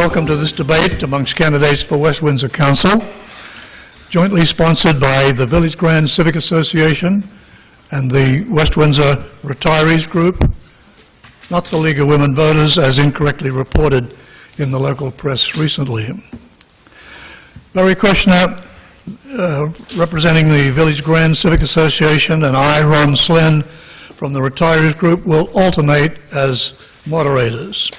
welcome to this debate amongst candidates for West Windsor Council, jointly sponsored by the Village Grand Civic Association and the West Windsor Retirees Group, not the League of Women Voters, as incorrectly reported in the local press recently. Barry Kushner, representing the Village Grand Civic Association, and I, Ron Slynn, from the Retirees Group, will alternate as moderators.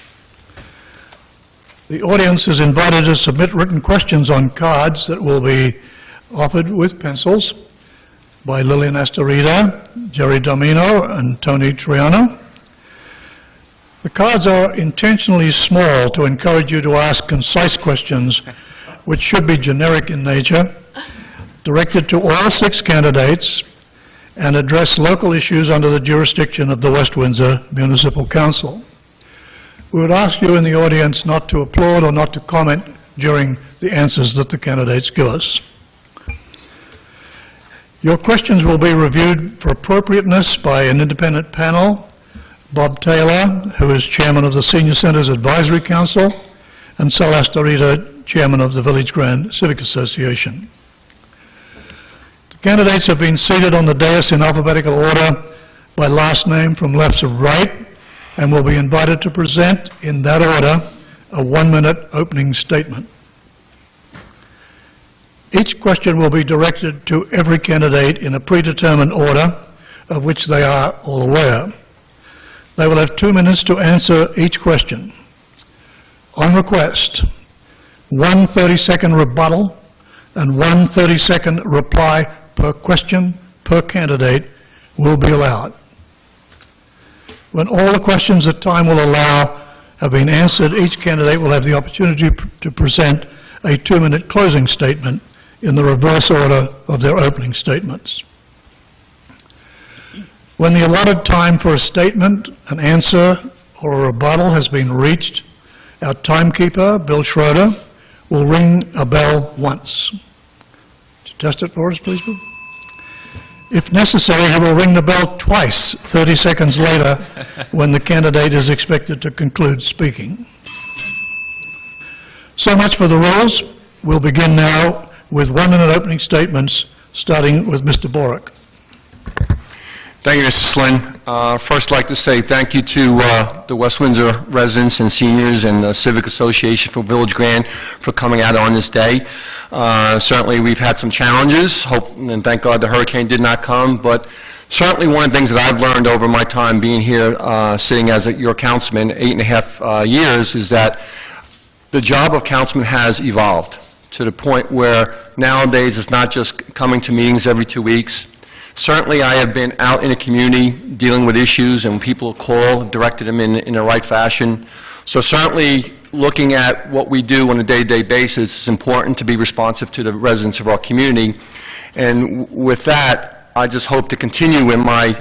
The audience is invited to submit written questions on cards that will be offered with pencils by Lillian Astorita, Jerry Domino, and Tony Triano. The cards are intentionally small to encourage you to ask concise questions, which should be generic in nature, directed to all 6 candidates, and address local issues under the jurisdiction of the West Windsor Municipal Council. We would ask you in the audience not to applaud or not to comment during the answers that the candidates give us. Your questions will be reviewed for appropriateness by an independent panel, Bob Taylor, who is chairman of the Senior Centres Advisory Council, and Sal Astorita, chairman of the Village Grand Civic Association. The candidates have been seated on the dais in alphabetical order by last name from left to right, and will be invited to present in that order a 1-minute opening statement. Each question will be directed to every candidate in a predetermined order of which they are all aware. They will have 2 minutes to answer each question. On request, 1 30-second rebuttal and 1 30-second reply per question per candidate will be allowed. When all the questions that time will allow have been answered, each candidate will have the opportunity to present a 2-minute closing statement in the reverse order of their opening statements. When the allotted time for a statement, an answer, or a rebuttal has been reached, our timekeeper, Bill Schroeder, will ring a bell once. Would you test it for us, please, Bill? If necessary, he will ring the bell twice, 30 seconds later, when the candidate is expected to conclude speaking. So much for the rules. We'll begin now with 1-minute opening statements, starting with Mr. Borick. Thank you, Mr. Slynn. First, I'd like to say thank you to the West Windsor residents and seniors and the Civic Association for Village Grand for coming out on this day. Certainly, we've had some challenges, and thank God the hurricane did not come, but certainly one of the things that I've learned over my time being here, sitting as your councilman, 8.5 years, is that the job of councilman has evolved to the point where nowadays it's not just coming to meetings every 2 weeks. Certainly, I have been out in the community dealing with issues, and when people call, directed them in the right fashion. So certainly, looking at what we do on a day-to-day basis, it's important to be responsive to the residents of our community. And with that, I just hope to continue in my,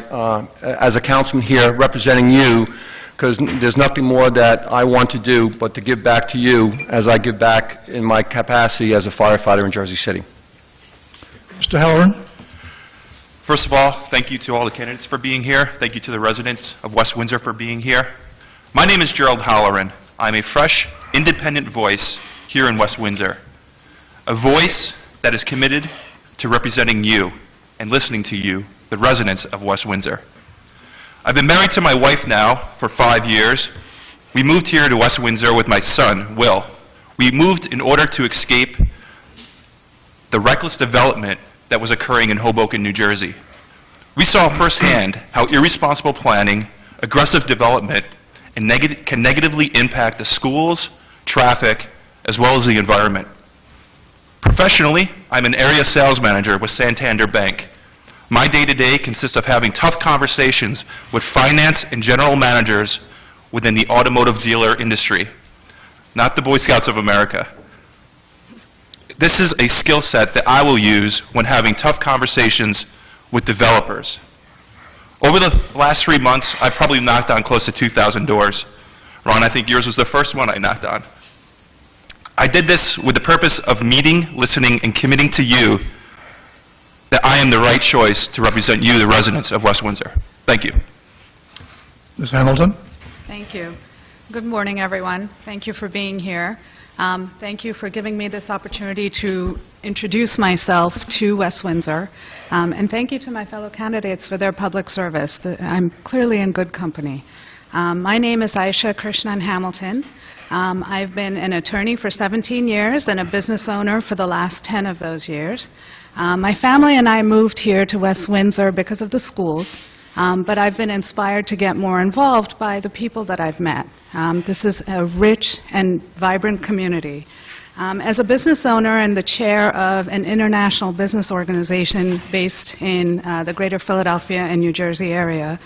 as a councilman here, representing you, because there's nothing more that I want to do but to give back to you as I give back in my capacity as a firefighter in Jersey City. Mr. Halloran. First of all, thank you to all the candidates for being here. Thank you to the residents of West Windsor for being here. My name is Gerald Halloran. I'm a fresh, independent voice here in West Windsor. A voice that is committed to representing you and listening to you, the residents of West Windsor. I've been married to my wife now for 5 years. We moved here to West Windsor with my son, Will. We moved in order to escape the reckless development that was occurring in Hoboken, New Jersey. We saw firsthand how irresponsible planning, aggressive development, and can negatively impact the schools, traffic, as well as the environment. Professionally, I'm an area sales manager with Santander Bank. My day-to-day consists of having tough conversations with finance and general managers within the automotive dealer industry, not the Boy Scouts of America. This is a skill set that I will use when having tough conversations with developers. Over the last 3 months, I've probably knocked on close to 2,000 doors. Ron, I think yours was the first one I knocked on. I did this with the purpose of meeting, listening, and committing to you that I am the right choice to represent you, the residents of West Windsor. Thank you. Ms. Hamilton. Thank you. Good morning, everyone. Thank you for being here. Thank you for giving me this opportunity to introduce myself to West Windsor, and thank you to my fellow candidates for their public service. I'm clearly in good company. My name is Aisha Krishnan Hamilton. I've been an attorney for 17 years and a business owner for the last 10 of those years. My family and I moved here to West Windsor because of the schools, but I've been inspired to get more involved by the people that I've met. This is a rich and vibrant community. As a business owner and the chair of an international business organization based in the greater Philadelphia and New Jersey area,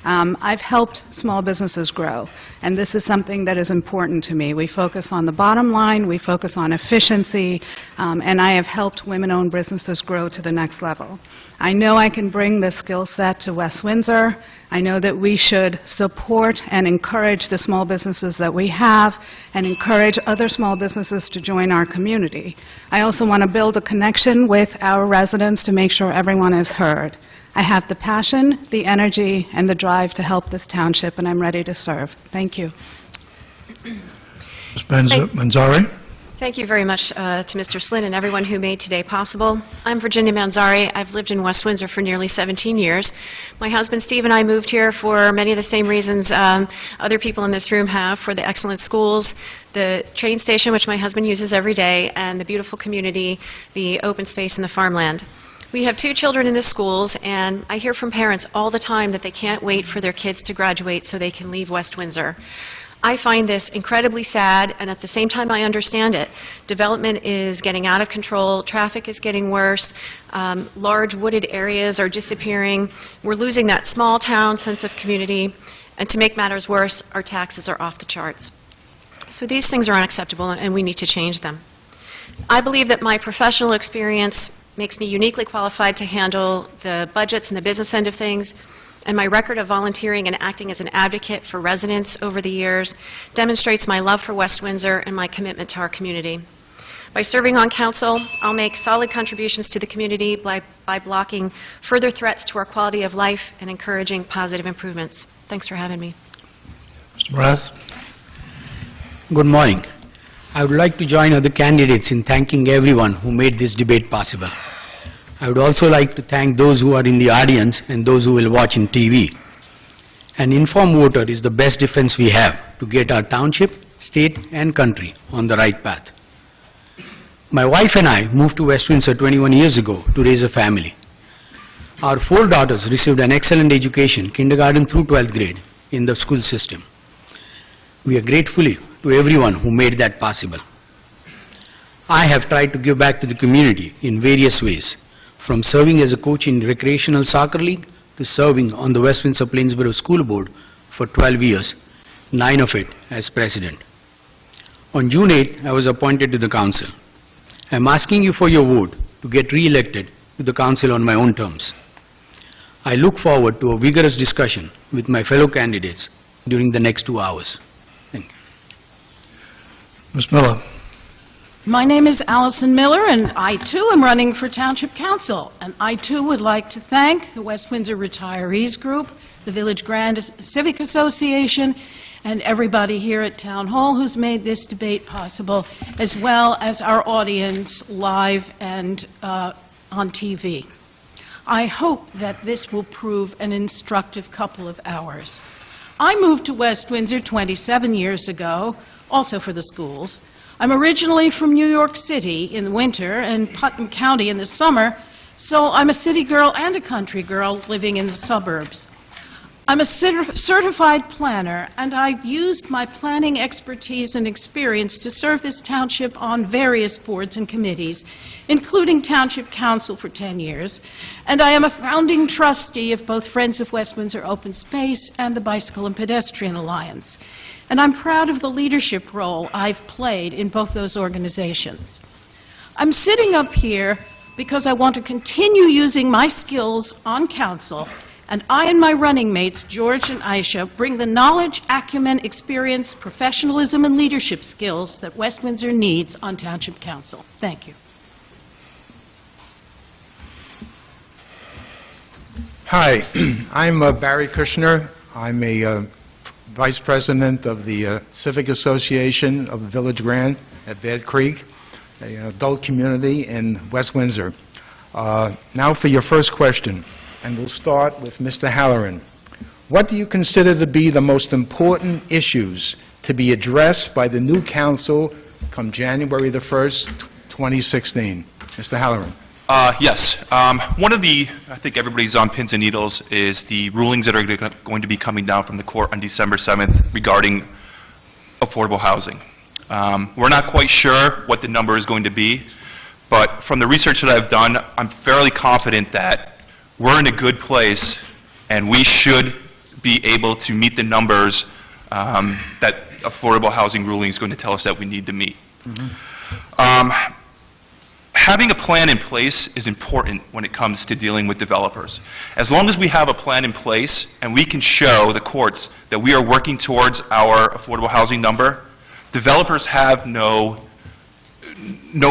I've helped small businesses grow, and this is something that is important to me. We focus on the bottom line, we focus on efficiency, and I have helped women-owned businesses grow to the next level. I know I can bring this skill set to West Windsor. I know that we should support and encourage the small businesses that we have and encourage other small businesses to join our community. I also want to build a connection with our residents to make sure everyone is heard. I have the passion, the energy, and the drive to help this township, and I'm ready to serve. Thank you. Ms. Manzari? Thank you very much to Mr. Slynn and everyone who made today possible. I'm Virginia Manzari. I've lived in West Windsor for nearly 17 years. My husband Steve and I moved here for many of the same reasons other people in this room have, for the excellent schools, the train station, which my husband uses every day, and the beautiful community, the open space, and the farmland. We have 2 children in the schools, and I hear from parents all the time that they can't wait for their kids to graduate so they can leave West Windsor. I find this incredibly sad, and at the same time I understand it. Development is getting out of control, traffic is getting worse, large wooded areas are disappearing, we're losing that small town sense of community, and to make matters worse, our taxes are off the charts. So these things are unacceptable, and we need to change them. I believe that my professional experience makes me uniquely qualified to handle the budgets and the business end of things, and my record of volunteering and acting as an advocate for residents over the years demonstrates my love for West Windsor and my commitment to our community. By serving on council, I'll make solid contributions to the community by blocking further threats to our quality of life and encouraging positive improvements. Thanks for having me. Mr. Mraz? Good morning. I would like to join other candidates in thanking everyone who made this debate possible. I would also like to thank those who are in the audience and those who will watch on TV. An informed voter is the best defense we have to get our township, state, and country on the right path. My wife and I moved to West Windsor 21 years ago to raise a family. Our 4 daughters received an excellent education, kindergarten through 12th grade, in the school system. We are grateful to everyone who made that possible. I have tried to give back to the community in various ways, from serving as a coach in recreational soccer league to serving on the West Windsor Plainsboro School Board for 12 years, 9 of it as president. On June 8th, I was appointed to the council. I am asking you for your vote to get re-elected to the council on my own terms. I look forward to a vigorous discussion with my fellow candidates during the next 2 hours. Thank you. Ms. Miller? My name is Allison Miller, and I, too, am running for Township Council. And I, too, would like to thank the West Windsor Retirees Group, the Village Grand Civic Association, and everybody here at Town Hall who's made this debate possible, as well as our audience live and on TV. I hope that this will prove an instructive couple of hours. I moved to West Windsor 27 years ago, also for the schools. I'm originally from New York City in the winter and Putnam County in the summer, so I'm a city girl and a country girl living in the suburbs. I'm a certified planner, and I've used my planning expertise and experience to serve this township on various boards and committees, including Township Council for 10 years, and I am a founding trustee of both Friends of West Windsor Open Space and the Bicycle and Pedestrian Alliance. And I'm proud of the leadership role I've played in both those organizations. I'm sitting up here because I want to continue using my skills on council, and I and my running mates, George and Aisha, bring the knowledge, acumen, experience, professionalism, and leadership skills that West Windsor needs on Township Council. Thank you. Hi, I'm Barry Kushner. I'm a Vice President of the Civic Association of Village Grand at Bear Creek, an adult community in West Windsor. Now for your first question, and we'll start with Mr. Halloran. What do you consider to be the most important issues to be addressed by the new council come January the 1st, 2016? Mr. Halloran. Yes. One of the, I think everybody's on pins and needles, is the rulings that are going to be coming down from the court on December 7th regarding affordable housing. We're not quite sure what the number is going to be, but from the research that I've done, I'm fairly confident that we're in a good place and we should be able to meet the numbers that affordable housing ruling is going to tell us that we need to meet. Having a plan in place is important when it comes to dealing with developers. As long as we have a plan in place and we can show the courts that we are working towards our affordable housing number, developers have no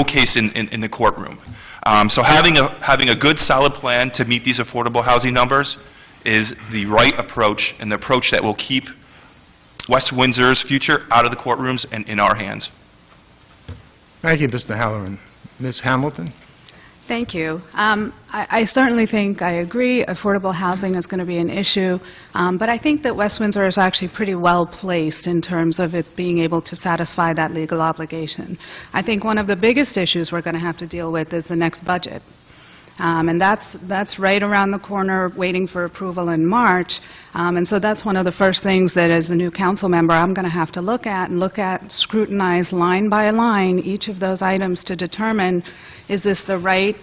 case in the courtroom. So having a good, solid plan to meet these affordable housing numbers is the right approach, and the approach that will keep West Windsor's future out of the courtrooms and in our hands. Thank you, Mr. Halloran. Ms. Hamilton? Thank you. I certainly think, I agree, affordable housing is going to be an issue, but I think that West Windsor is actually pretty well placed in terms of it being able to satisfy that legal obligation. I think one of the biggest issues we're going to have to deal with is the next budget. And that's right around the corner, waiting for approval in March. And so that's one of the first things that, as a new council member, I'm going to have to look at, scrutinize line by line each of those items to determine, is this the right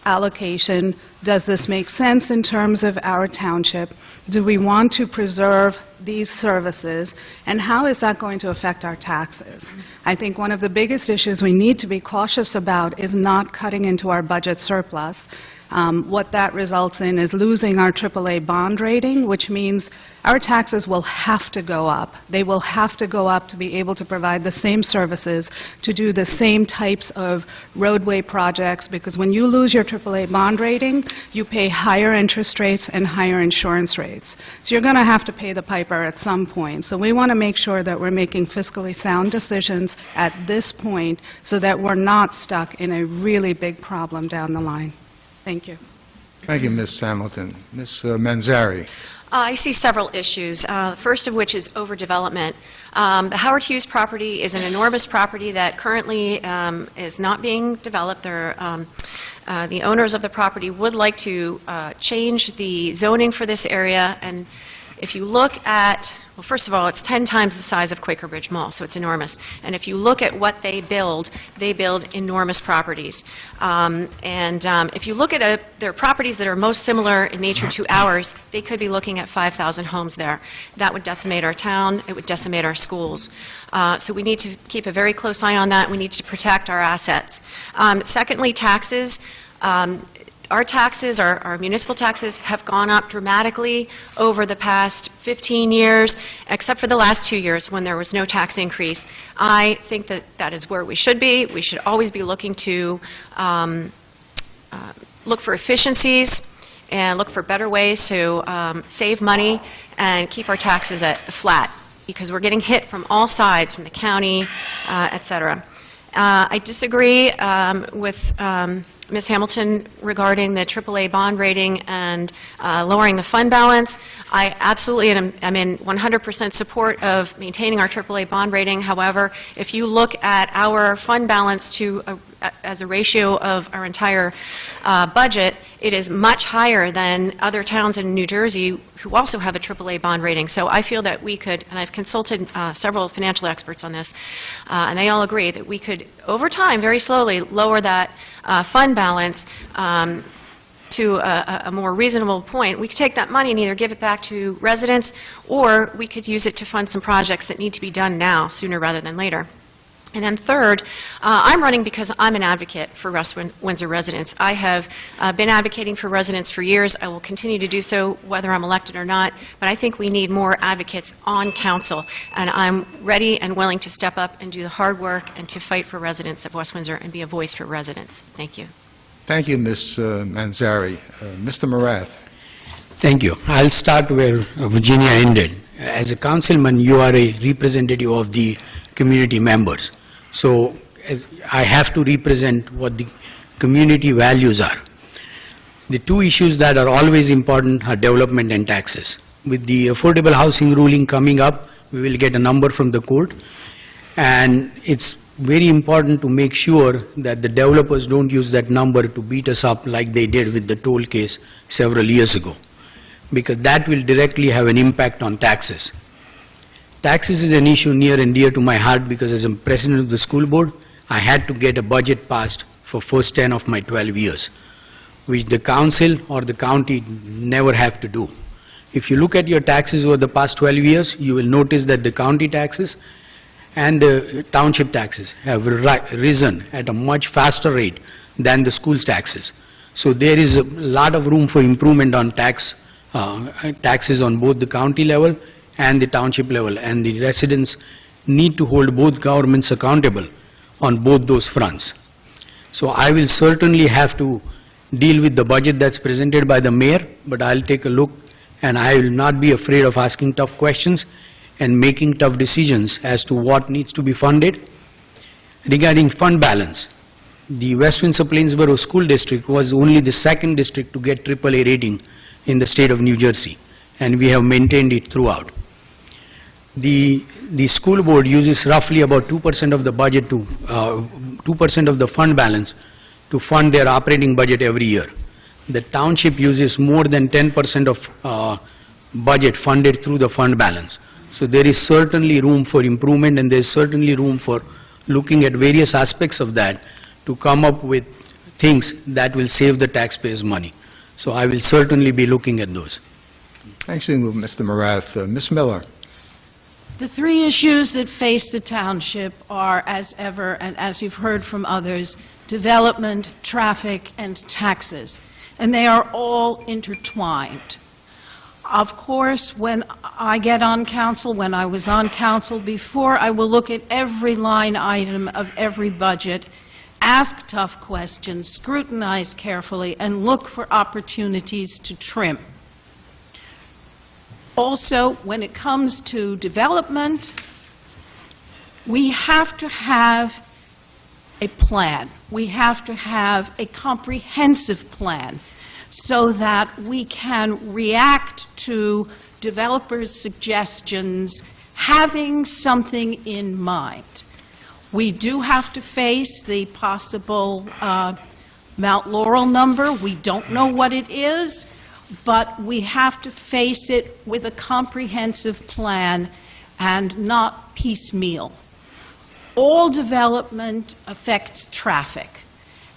allocation? Does this make sense in terms of our township? Do we want to preserve these services? And how is that going to affect our taxes? I think one of the biggest issues we need to be cautious about is not cutting into our budget surplus. What that results in is losing our AAA bond rating, which means our taxes will have to go up. They will have to go up to be able to provide the same services, to do the same types of roadway projects, because when you lose your AAA bond rating, you pay higher interest rates and higher insurance rates. So you're going to have to pay the piper at some point. So we want to make sure that we're making fiscally sound decisions at this point so that we're not stuck in a really big problem down the line. Thank you. Thank you, Ms. Hamilton. Ms. Manzari? I see several issues, the first of which is overdevelopment. The Howard Hughes property is an enormous property that currently is not being developed. The owners of the property would like to change the zoning for this area, and if you look at, well, first of all, it's 10 times the size of Quaker Ridge Mall, so it's enormous. And if you look at what they build enormous properties. If you look at their properties that are most similar in nature to ours, they could be looking at 5,000 homes there. That would decimate our town. It would decimate our schools. So we need to keep a very close eye on that. We need to protect our assets. Secondly, taxes. Our taxes, our municipal taxes, have gone up dramatically over the past 15 years, except for the last 2 years when there was no tax increase. I think that that is where we should be. We should always be looking to look for efficiencies and look for better ways to save money and keep our taxes at flat, because we're getting hit from all sides, from the county, et cetera. I disagree with Ms. Hamilton regarding the AAA bond rating and lowering the fund balance. I absolutely am in 100% support of maintaining our AAA bond rating. However, if you look at our fund balance as a ratio of our entire budget, it is much higher than other towns in New Jersey who also have a AAA bond rating. So I feel that we could, and I've consulted several financial experts on this, and they all agree that we could, over time, very slowly, lower that fund balance to a more reasonable point. We could take that money and either give it back to residents, or we could use it to fund some projects that need to be done now, sooner rather than later. And then third, I'm running because I'm an advocate for West Windsor residents. I have been advocating for residents for years. I will continue to do so whether I'm elected or not, but I think we need more advocates on council, and I'm ready and willing to step up and do the hard work and to fight for residents of West Windsor and be a voice for residents. Thank you. Thank you, Ms. Manzari. Mr. Morath? Thank you. I'll start where Virginia ended. As a councilman, you are a representative of the community members. So I have to represent what the community values are. The two issues that are always important are development and taxes. With the affordable housing ruling coming up, we will get a number from the court, and it's very important to make sure that the developers don't use that number to beat us up like they did with the toll case several years ago, because that will directly have an impact on taxes. Taxes is an issue near and dear to my heart because as a president of the school board, I had to get a budget passed for first 10 of my 12 years, which the council or the county never have to do. If you look at your taxes over the past 12 years, you will notice that the county taxes and the township taxes have risen at a much faster rate than the school's taxes. So there is a lot of room for improvement on taxes on both the county level and the township level, and the residents need to hold both governments accountable on both those fronts. So I will certainly have to deal with the budget that's presented by the mayor, but I'll take a look, and I will not be afraid of asking tough questions and making tough decisions as to what needs to be funded. Regarding fund balance, the West Windsor Plainsboro School District was only the second district to get AAA rating in the state of New Jersey, and we have maintained it throughout. The school board uses roughly about 2% of the budget to 2% of the fund balance to fund their operating budget every year. The township uses more than 10% of budget funded through the fund balance. So there is certainly room for improvement, and there is certainly room for looking at various aspects of that to come up with things that will save the taxpayers' money. So I will certainly be looking at those. Thanks, Mr. Morath. Ms. Miller. The three issues that face the township are, as ever, and as you've heard from others, development, traffic, and taxes. And they are all intertwined. Of course, when I get on council, when I was on council before, I will look at every line item of every budget, ask tough questions, scrutinize carefully, and look for opportunities to trim. Also, when it comes to development, we have to have a plan. We have to have a comprehensive plan so that we can react to developers' suggestions having something in mind. We do have to face the possible Mount Laurel number. We don't know what it is, but we have to face it with a comprehensive plan and not piecemeal. All development affects traffic,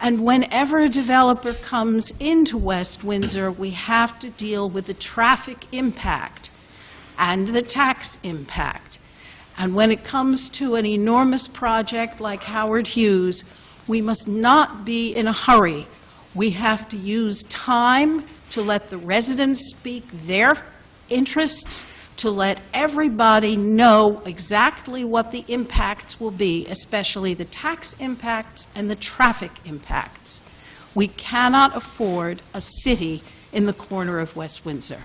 and whenever a developer comes into West Windsor, we have to deal with the traffic impact and the tax impact. And when it comes to an enormous project like Howard Hughes, we must not be in a hurry. We have to use time to let the residents speak their interests, to let everybody know exactly what the impacts will be, especially the tax impacts and the traffic impacts. We cannot afford a city in the corner of West Windsor.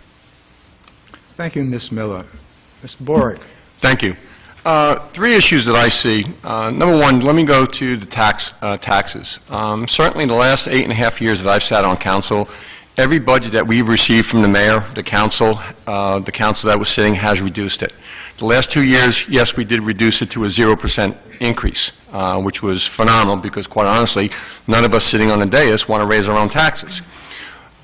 Thank you, Ms. Miller. Mr. Borick. Thank you. Three issues that I see. Number one, let me go to the taxes. Certainly in the last 8.5 years that I've sat on council, every budget that we've received from the mayor, the council that was sitting has reduced it. The last 2 years, yes, we did reduce it to a 0% increase, which was phenomenal because, quite honestly, none of us sitting on the dais want to raise our own taxes.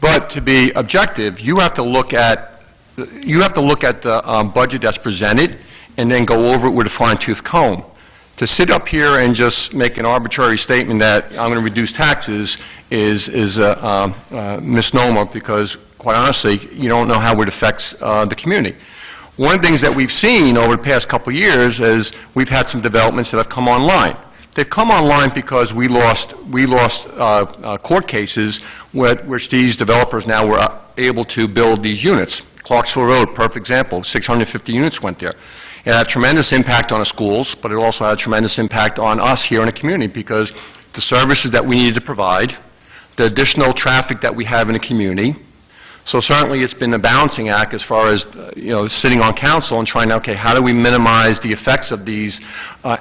But to be objective, you have to look at the budget that's presented and then go over it with a fine-tooth comb. To sit up here and just make an arbitrary statement that I'm going to reduce taxes is a misnomer because, quite honestly, you don't know how it affects the community. One of the things that we've seen over the past couple of years is we've had some developments that have come online. They've come online because we lost court cases which these developers now were able to build these units. Clarksville Road, perfect example, 650 units went there. It had a tremendous impact on the schools, but it also had a tremendous impact on us here in the community because the services that we needed to provide, the additional traffic that we have in the community, So certainly it's been a balancing act as far as, sitting on council and trying to, okay, how do we minimize the effects of these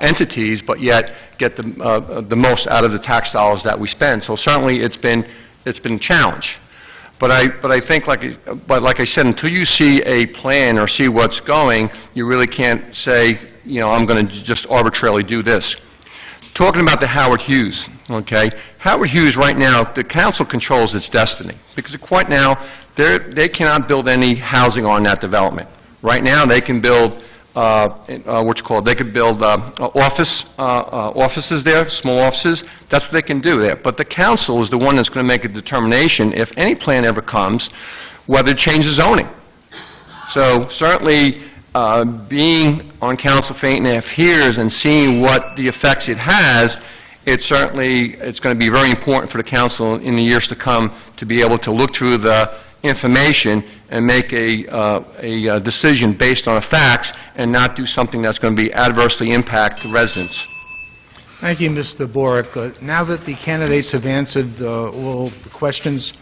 entities, but yet get the most out of the tax dollars that we spend. So certainly it's been a challenge. But I think, like I said, until you see a plan or see what's going, you really can't say, I'm going to just arbitrarily do this. Talking about the Howard Hughes, okay? Howard Hughes right now, the council controls its destiny, because right now they cannot build any housing on that development. Right now they can build they could build offices there, small offices. That's what they can do there. But the council is the one that's going to make a determination, if any plan ever comes, whether to change the zoning. So certainly, being on council for 8.5 years and seeing what the effects it has, it's going to be very important for the council in the years to come to be able to look through the information and make a decision based on the facts and not do something that's going to be adversely impact the residents. Thank you, Mr. Borick. Now that the candidates have answered all the questions,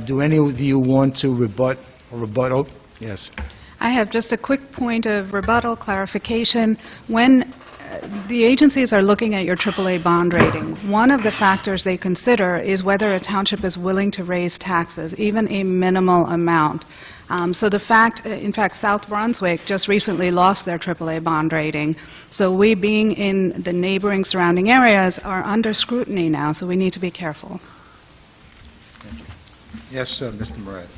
do any of you want to rebuttal? Yes. I have just a quick point of rebuttal clarification. When the agencies are looking at your AAA bond rating, one of the factors they consider is whether a township is willing to raise taxes, even a minimal amount. So the fact, in fact, South Brunswick just recently lost their AAA bond rating. So we, being in the neighboring surrounding areas, are under scrutiny now, so we need to be careful. Thank you. Yes, Mr. Murad.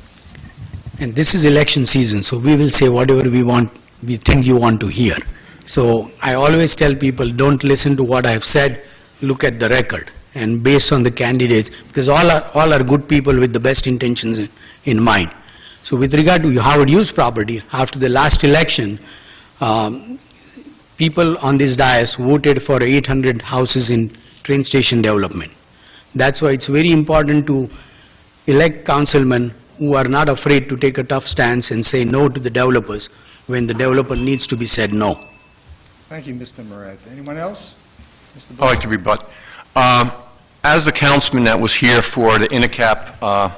And this is election season, so we will say whatever we think you want to hear. So I always tell people, don't listen to what I have said, look at the record, and based on the candidates, because all are good people with the best intentions in mind. So with regard to Howard Hughes property, after the last election, people on this dais voted for 800 houses in train station development. That's why it's very important to elect councilmen who are not afraid to take a tough stance and say no to the developers when the developer needs to be said no. Thank you, Mr. Murad. Anyone else? Mr. I'd like to rebut. As the councilman that was here for the INICAP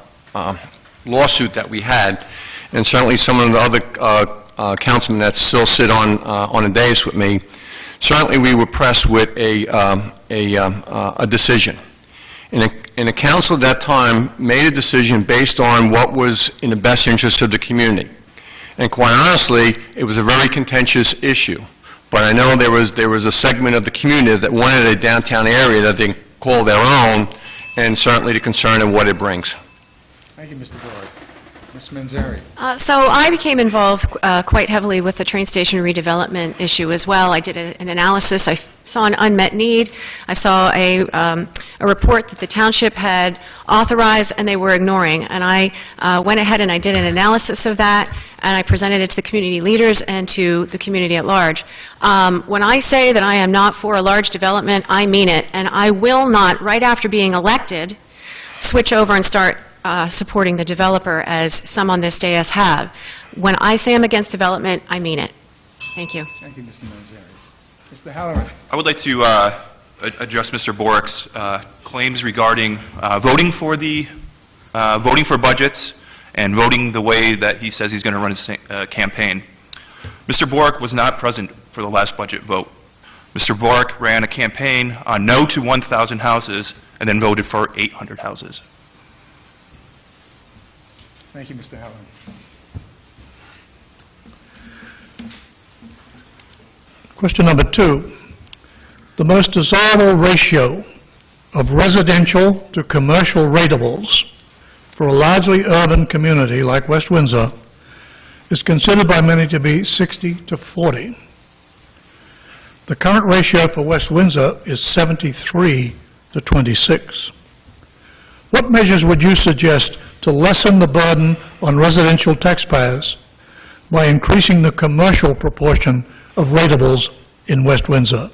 lawsuit that we had, and certainly some of the other councilmen that still sit on a dais with me, certainly we were pressed with a decision. And the council at that time made a decision based on what was in the best interest of the community. And quite honestly, it was a very contentious issue. But I know there was a segment of the community that wanted a downtown area that they call their own, and certainly the concern of what it brings. Thank you, Mr. Board. Ms. Manzari. So I became involved quite heavily with the train station redevelopment issue as well. I did an analysis. I saw an unmet need. I saw a report that the township had authorized and they were ignoring. And I went ahead and I did an analysis of that, and I presented it to the community leaders and to the community at large. When I say that I am not for a large development, I mean it. And I will not, right after being elected, switch over and start supporting the developer, as some on this dais have. When I say I'm against development, I mean it. Thank you. Thank you, Mr. Manzari. Mr. Halloran. I would like to address Mr. Borick's claims regarding voting for budgets and voting the way that he says he's going to run his campaign. Mr. Borick was not present for the last budget vote. Mr. Borick ran a campaign on no to 1,000 houses and then voted for 800 houses. Thank you, Mr. Halloran. Question number 2. The most desirable ratio of residential to commercial ratables for a largely urban community like West Windsor is considered by many to be 60 to 40. The current ratio for West Windsor is 73 to 26. What measures would you suggest to lessen the burden on residential taxpayers by increasing the commercial proportion of ratables in West Windsor?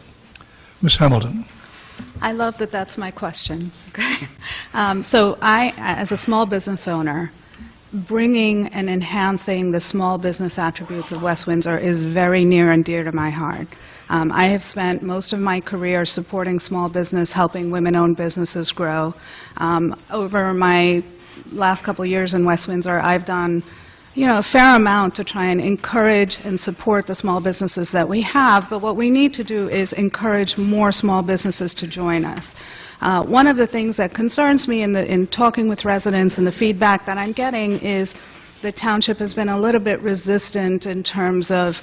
Ms. Hamilton. I love that that's my question. Okay. So I, as a small business owner, bringing and enhancing the small business attributes of West Windsor is very near and dear to my heart. I have spent most of my career supporting small business, helping women-owned businesses grow. Over my last couple of years in West Windsor, I've done a fair amount to try and encourage and support the small businesses that we have, but what we need to do is encourage more small businesses to join us. One of the things that concerns me in talking with residents and the feedback that I'm getting is the township has been a little bit resistant in terms of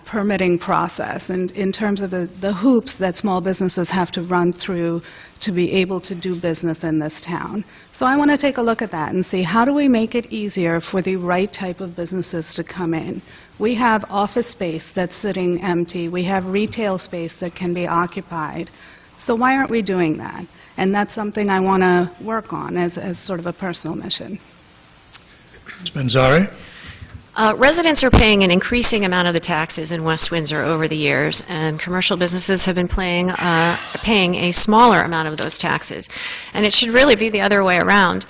permitting process and in terms of the hoops that small businesses have to run through to be able to do business in this town. So I want to take a look at that and see how do we make it easier for the right type of businesses to come in. We have office space that's sitting empty. We have retail space that can be occupied. So why aren't we doing that? And that's something I want to work on as sort of a personal mission. Ms. Manzari? Residents are paying an increasing amount of the taxes in West Windsor over the years, and commercial businesses have been paying a smaller amount of those taxes. And it should really be the other way around.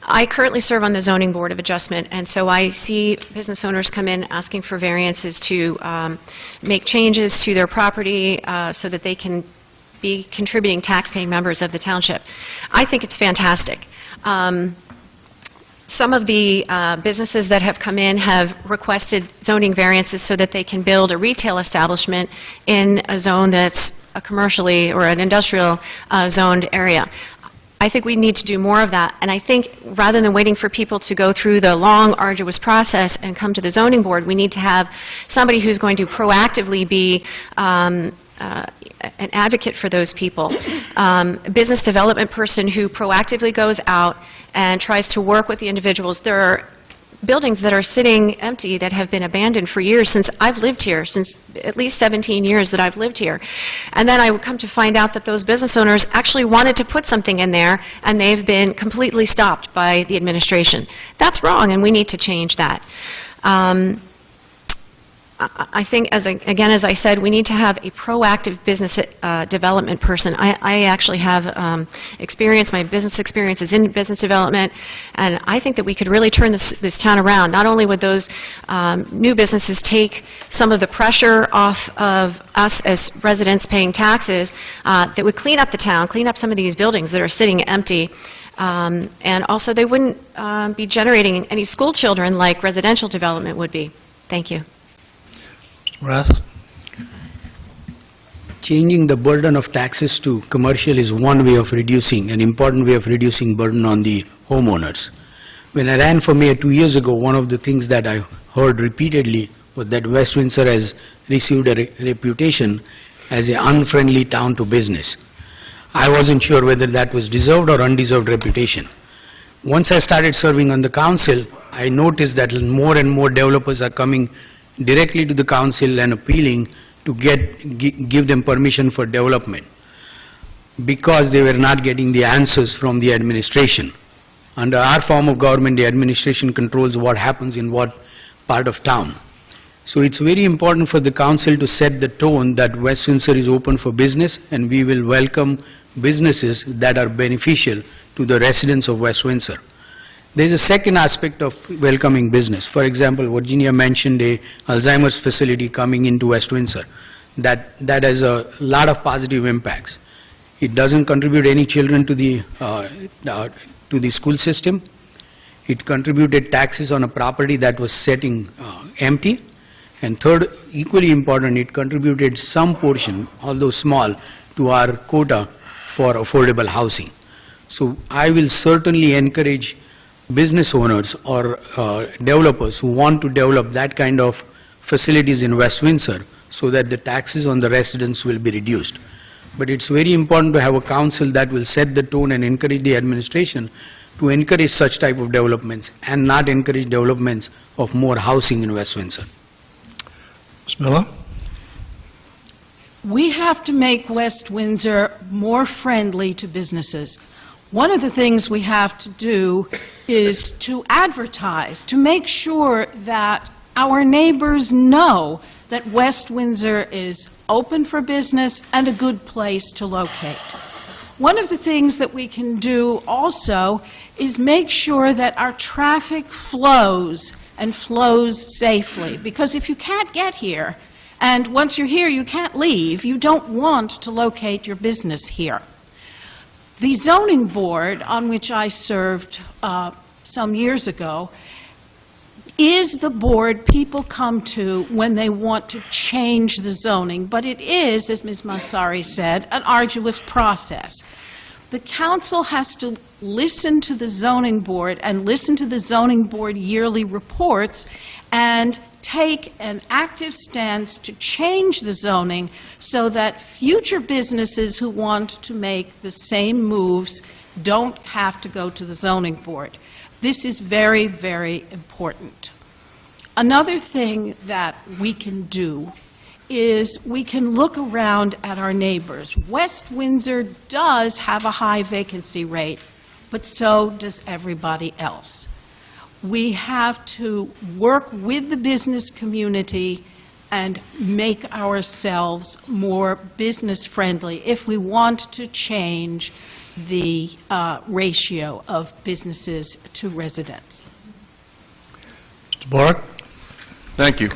I currently serve on the Zoning Board of Adjustment, and so I see business owners come in asking for variances to make changes to their property so that they can be contributing tax-paying members of the township. I think it's fantastic. Some of the businesses that have come in have requested zoning variances so that they can build a retail establishment in a zone that's a commercially or an industrial zoned area. I think we need to do more of that, and I think rather than waiting for people to go through the long, arduous process and come to the zoning board, we need to have somebody who's going to proactively be an advocate for those people, a business development person who proactively goes out and tries to work with the individuals. There are buildings that are sitting empty that have been abandoned for years since I've lived here, since at least 17 years that I've lived here. And then I would come to find out that those business owners actually wanted to put something in there, and they've been completely stopped by the administration. That's wrong, and we need to change that. I think, as I said, we need to have a proactive business development person. I actually have experience, my business experience is in business development, and I think that we could really turn this town around. Not only would those new businesses take some of the pressure off of us as residents paying taxes, that would clean up the town, clean up some of these buildings that are sitting empty, and also they wouldn't be generating any school children like residential development would be. Thank you. Rath? Changing the burden of taxes to commercial is one way of reducing, an important way of reducing burden on the homeowners. When I ran for mayor 2 years ago, one of the things that I heard repeatedly was that West Windsor has received a reputation as an unfriendly town to business. I wasn't sure whether that was deserved or undeserved reputation. Once I started serving on the council, I noticed that more and more developers are coming directly to the council and appealing to give them permission for development because they were not getting the answers from the administration. Under our form of government, the administration controls what happens in what part of town. So it's very important for the council to set the tone that West Windsor is open for business, and we will welcome businesses that are beneficial to the residents of West Windsor. There's a second aspect of welcoming business. For example, Virginia mentioned a Alzheimer's facility coming into West Windsor. That has a lot of positive impacts. It doesn't contribute any children to the school system. It contributed taxes on a property that was sitting empty. And third, equally important, it contributed some portion, although small, to our quota for affordable housing. So I will certainly encourage business owners or developers who want to develop that kind of facilities in West Windsor so that the taxes on the residents will be reduced. But it's very important to have a council that will set the tone and encourage the administration to encourage such type of developments and not encourage developments of more housing in West Windsor. Ms. Miller? We have to make West Windsor more friendly to businesses. One of the things we have to do is to advertise, to make sure that our neighbors know that West Windsor is open for business and a good place to locate. One of the things that we can do also is make sure that our traffic flows and flows safely, because if you can't get here, and once you're here you can't leave, you don't want to locate your business here. The zoning board, on which I served some years ago, is the board people come to when they want to change the zoning, but it is, as Ms. Mansari said, an arduous process. The council has to listen to the zoning board and listen to the zoning board yearly reports and take an active stance to change the zoning so that future businesses who want to make the same moves don't have to go to the zoning board. This is very, very important. Another thing that we can do is we can look around at our neighbors. West Windsor does have a high vacancy rate, but so does everybody else. We have to work with the business community and make ourselves more business-friendly if we want to change the ratio of businesses to residents. Mr. Bork? Thank you.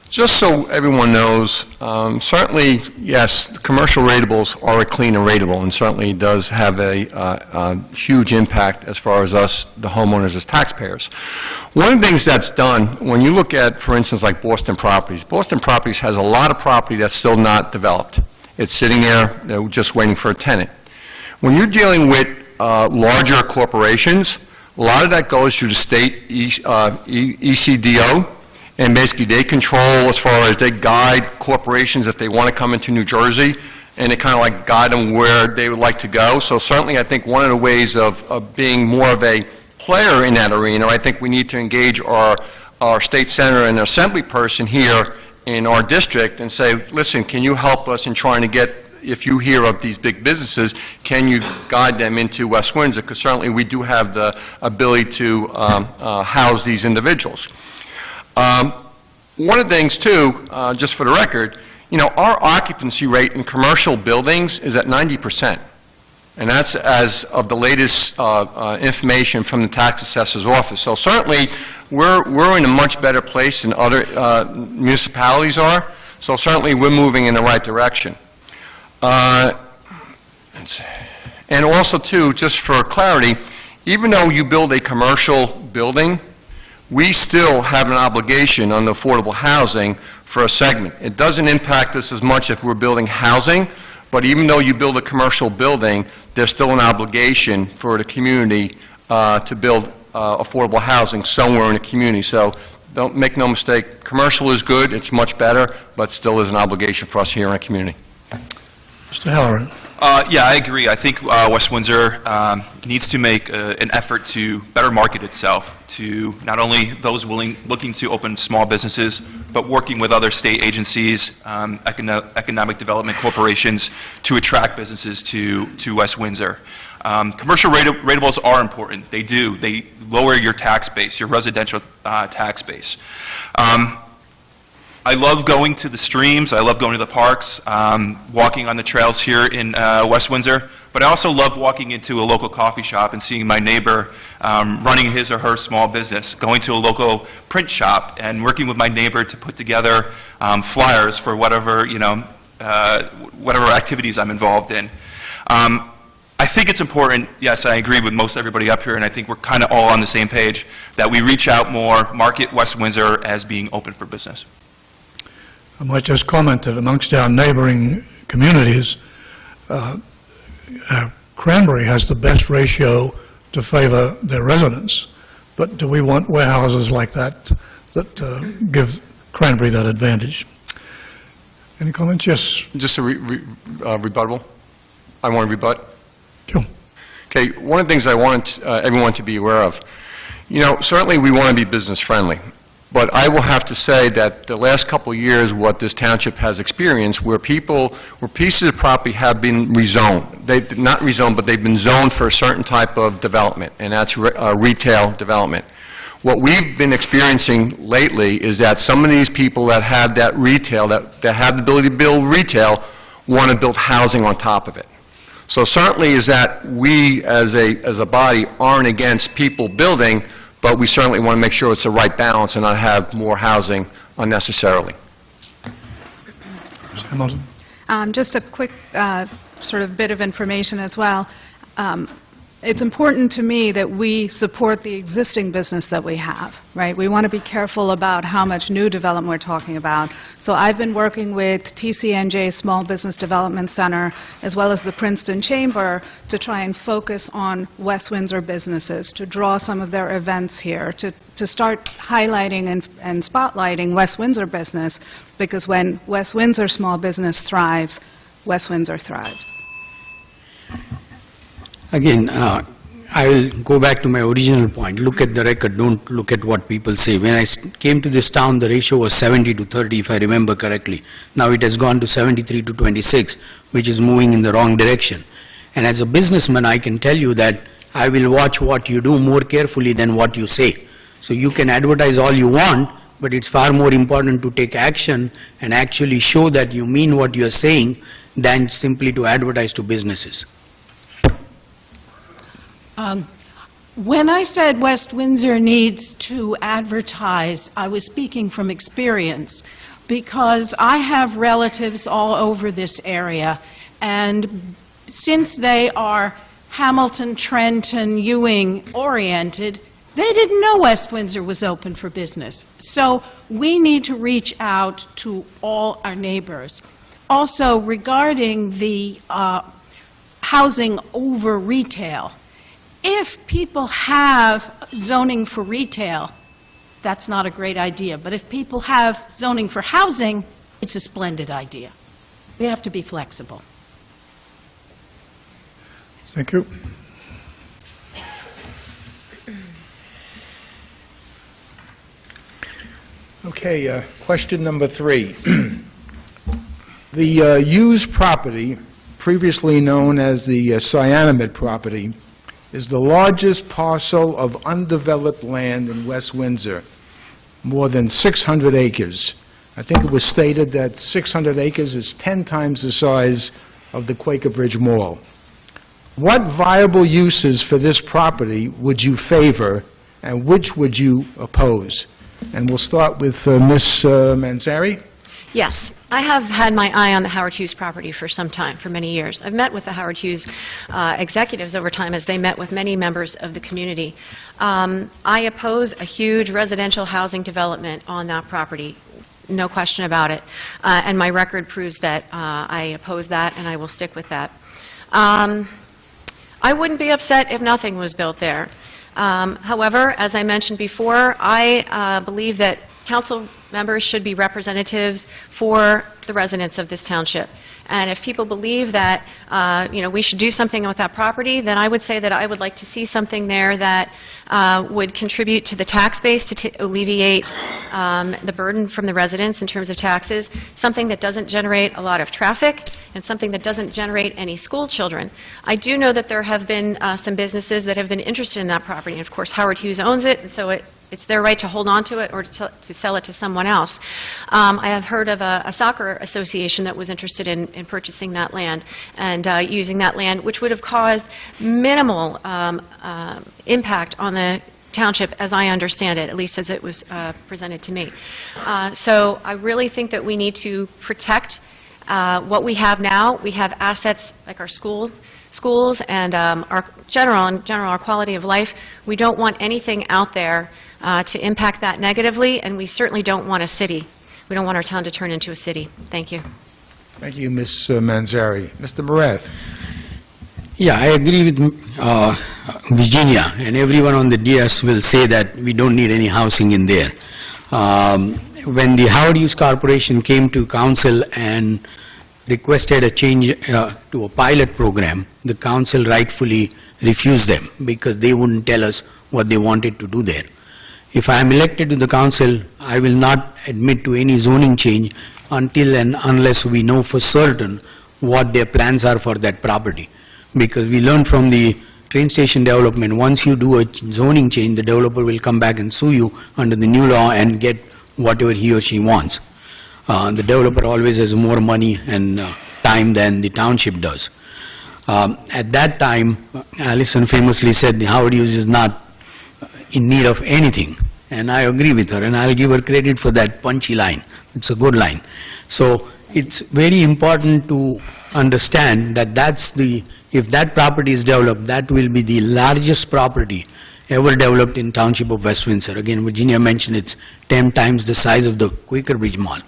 Just so everyone knows, certainly, yes, the commercial ratables are a cleaner ratable, and certainly does have a huge impact as far as us, the homeowners, as taxpayers. One of the things that's done, when you look at, for instance, like Boston Properties has a lot of property that's still not developed. It's sitting there, they're just waiting for a tenant. When you're dealing with larger corporations, a lot of that goes through the state ECDO, and basically they control as far as they guide corporations if they want to come into New Jersey, and they kind of like guide them where they would like to go. So certainly I think one of the ways of being more of a player in that arena, I think we need to engage our state senator and assembly person here in our district and say, listen, can you help us in trying to get, if you hear of these big businesses, can you guide them into West Windsor? Because certainly we do have the ability to house these individuals. One of the things, too, just for the record, you know, our occupancy rate in commercial buildings is at 90%. And that's as of the latest information from the tax assessor's office. So certainly we're in a much better place than other municipalities are. So certainly we're moving in the right direction. And also, too, just for clarity, even though you build a commercial building, we still have an obligation on the affordable housing for a segment. It doesn't impact us as much if we're building housing, but even though you build a commercial building, there's still an obligation for the community to build affordable housing somewhere in the community. So don't make no mistake, commercial is good, it's much better, but still is an obligation for us here in our community. Mr. Halloran? Yeah, I agree. I think West Windsor needs to make an effort to better market itself to not only those looking to open small businesses, but working with other state agencies, economic development corporations to attract businesses to West Windsor. Commercial ratables are important. They do. They lower your tax base, your residential tax base. I love going to the streams, I love going to the parks, walking on the trails here in West Windsor, but I also love walking into a local coffee shop and seeing my neighbor running his or her small business, going to a local print shop and working with my neighbor to put together flyers for whatever, you know, whatever activities I'm involved in. I think it's important, yes, I agree with most everybody up here, and I think we're kind of all on the same page, that we reach out more, market West Windsor as being open for business. I might just comment that amongst our neighboring communities, Cranberry has the best ratio to favor their residents. But do we want warehouses like that that give Cranberry that advantage? Any comments? Yes. Just a rebuttal. I want to rebut. Sure. Okay, one of the things I want everyone to be aware of, you know, certainly we want to be business friendly. But I will have to say that the last couple of years, what this township has experienced, where pieces of property have been rezoned. They've not rezoned, but they've been zoned for a certain type of development, and that's retail development. What we've been experiencing lately is that some of these people that have that retail, that have the ability to build retail, want to build housing on top of it. So certainly is that we, as a body, aren't against people building, but we certainly want to make sure it's the right balance and not have more housing unnecessarily. Hamilton? Just a quick sort of bit of information as well. It's important to me that we support the existing business that we have, right? We want to be careful about how much new development we're talking about. So I've been working with TCNJ Small Business Development Center as well as the Princeton Chamber to try and focus on West Windsor businesses, to draw some of their events here, to start highlighting and spotlighting West Windsor business, because when West Windsor small business thrives, West Windsor thrives. Again, I will go back to my original point. Look at the record, don't look at what people say. When I came to this town, the ratio was 70 to 30, if I remember correctly. Now it has gone to 73 to 26, which is moving in the wrong direction. And as a businessman, I can tell you that I will watch what you do more carefully than what you say. So you can advertise all you want, but it's far more important to take action and actually show that you mean what you're saying than simply to advertise to businesses. When I said West Windsor needs to advertise, I was speaking from experience, because I have relatives all over this area, and since they are Hamilton, Trenton, Ewing oriented, they didn't know West Windsor was open for business. So we need to reach out to all our neighbors. Also, regarding the housing over retail, if people have zoning for retail, that's not a great idea. But if people have zoning for housing, it's a splendid idea. We have to be flexible. Thank you. Okay, question number 3. The used property, previously known as the Cyanamid property, is the largest parcel of undeveloped land in West Windsor, more than 600 acres. I think it was stated that 600 acres is 10 times the size of the Quaker Bridge Mall. What viable uses for this property would you favor, and which would you oppose? And we'll start with Ms. Manzari. Yes, I have had my eye on the Howard Hughes property for some time, for many years. I've met with the Howard Hughes executives over time as they met with many members of the community. I oppose a huge residential housing development on that property, no question about it. And my record proves that I oppose that, and I will stick with that. I wouldn't be upset if nothing was built there. However, as I mentioned before, I believe that council members should be representatives for the residents of this township. And if people believe that, we should do something with that property, then I would say that I would like to see something there that would contribute to the tax base to alleviate the burden from the residents in terms of taxes, something that doesn't generate a lot of traffic, and something that doesn't generate any school children. I do know that there have been some businesses that have been interested in that property, and of course Howard Hughes owns it, and so it's their right to hold on to it or to sell it to someone else. I have heard of a soccer association that was interested in purchasing that land and using that land, which would have caused minimal impact on the township, as I understand it, at least as it was presented to me. So I really think that we need to protect what we have now. We have assets like our schools and our our quality of life. We don't want anything out there to impact that negatively, and we certainly don't want a city. We don't want our town to turn into a city. Thank you. Thank you, Ms. Manzari. Mr. Morath. Yeah, I agree with Virginia, and everyone on the DS will say that we don't need any housing in there. When the Howard Hughes Corporation came to council and requested a change to a pilot program, the council rightfully refused them because they wouldn't tell us what they wanted to do there. If I am elected to the council, I will not admit to any zoning change until and unless we know for certain what their plans are for that property. Because we learned from the train station development, once you do a zoning change, the developer will come back and sue you under the new law and get whatever he or she wants. The developer always has more money and time than the township does. At that time, Allison famously said the Howard Hughes is not in need of anything, and I agree with her, and I'll give her credit for that punchy line. It's a good line. So it's very important to understand that if that property is developed, that will be the largest property ever developed in Township of West Windsor. Again, Virginia mentioned it's 10 times the size of the Quaker Bridge Mall.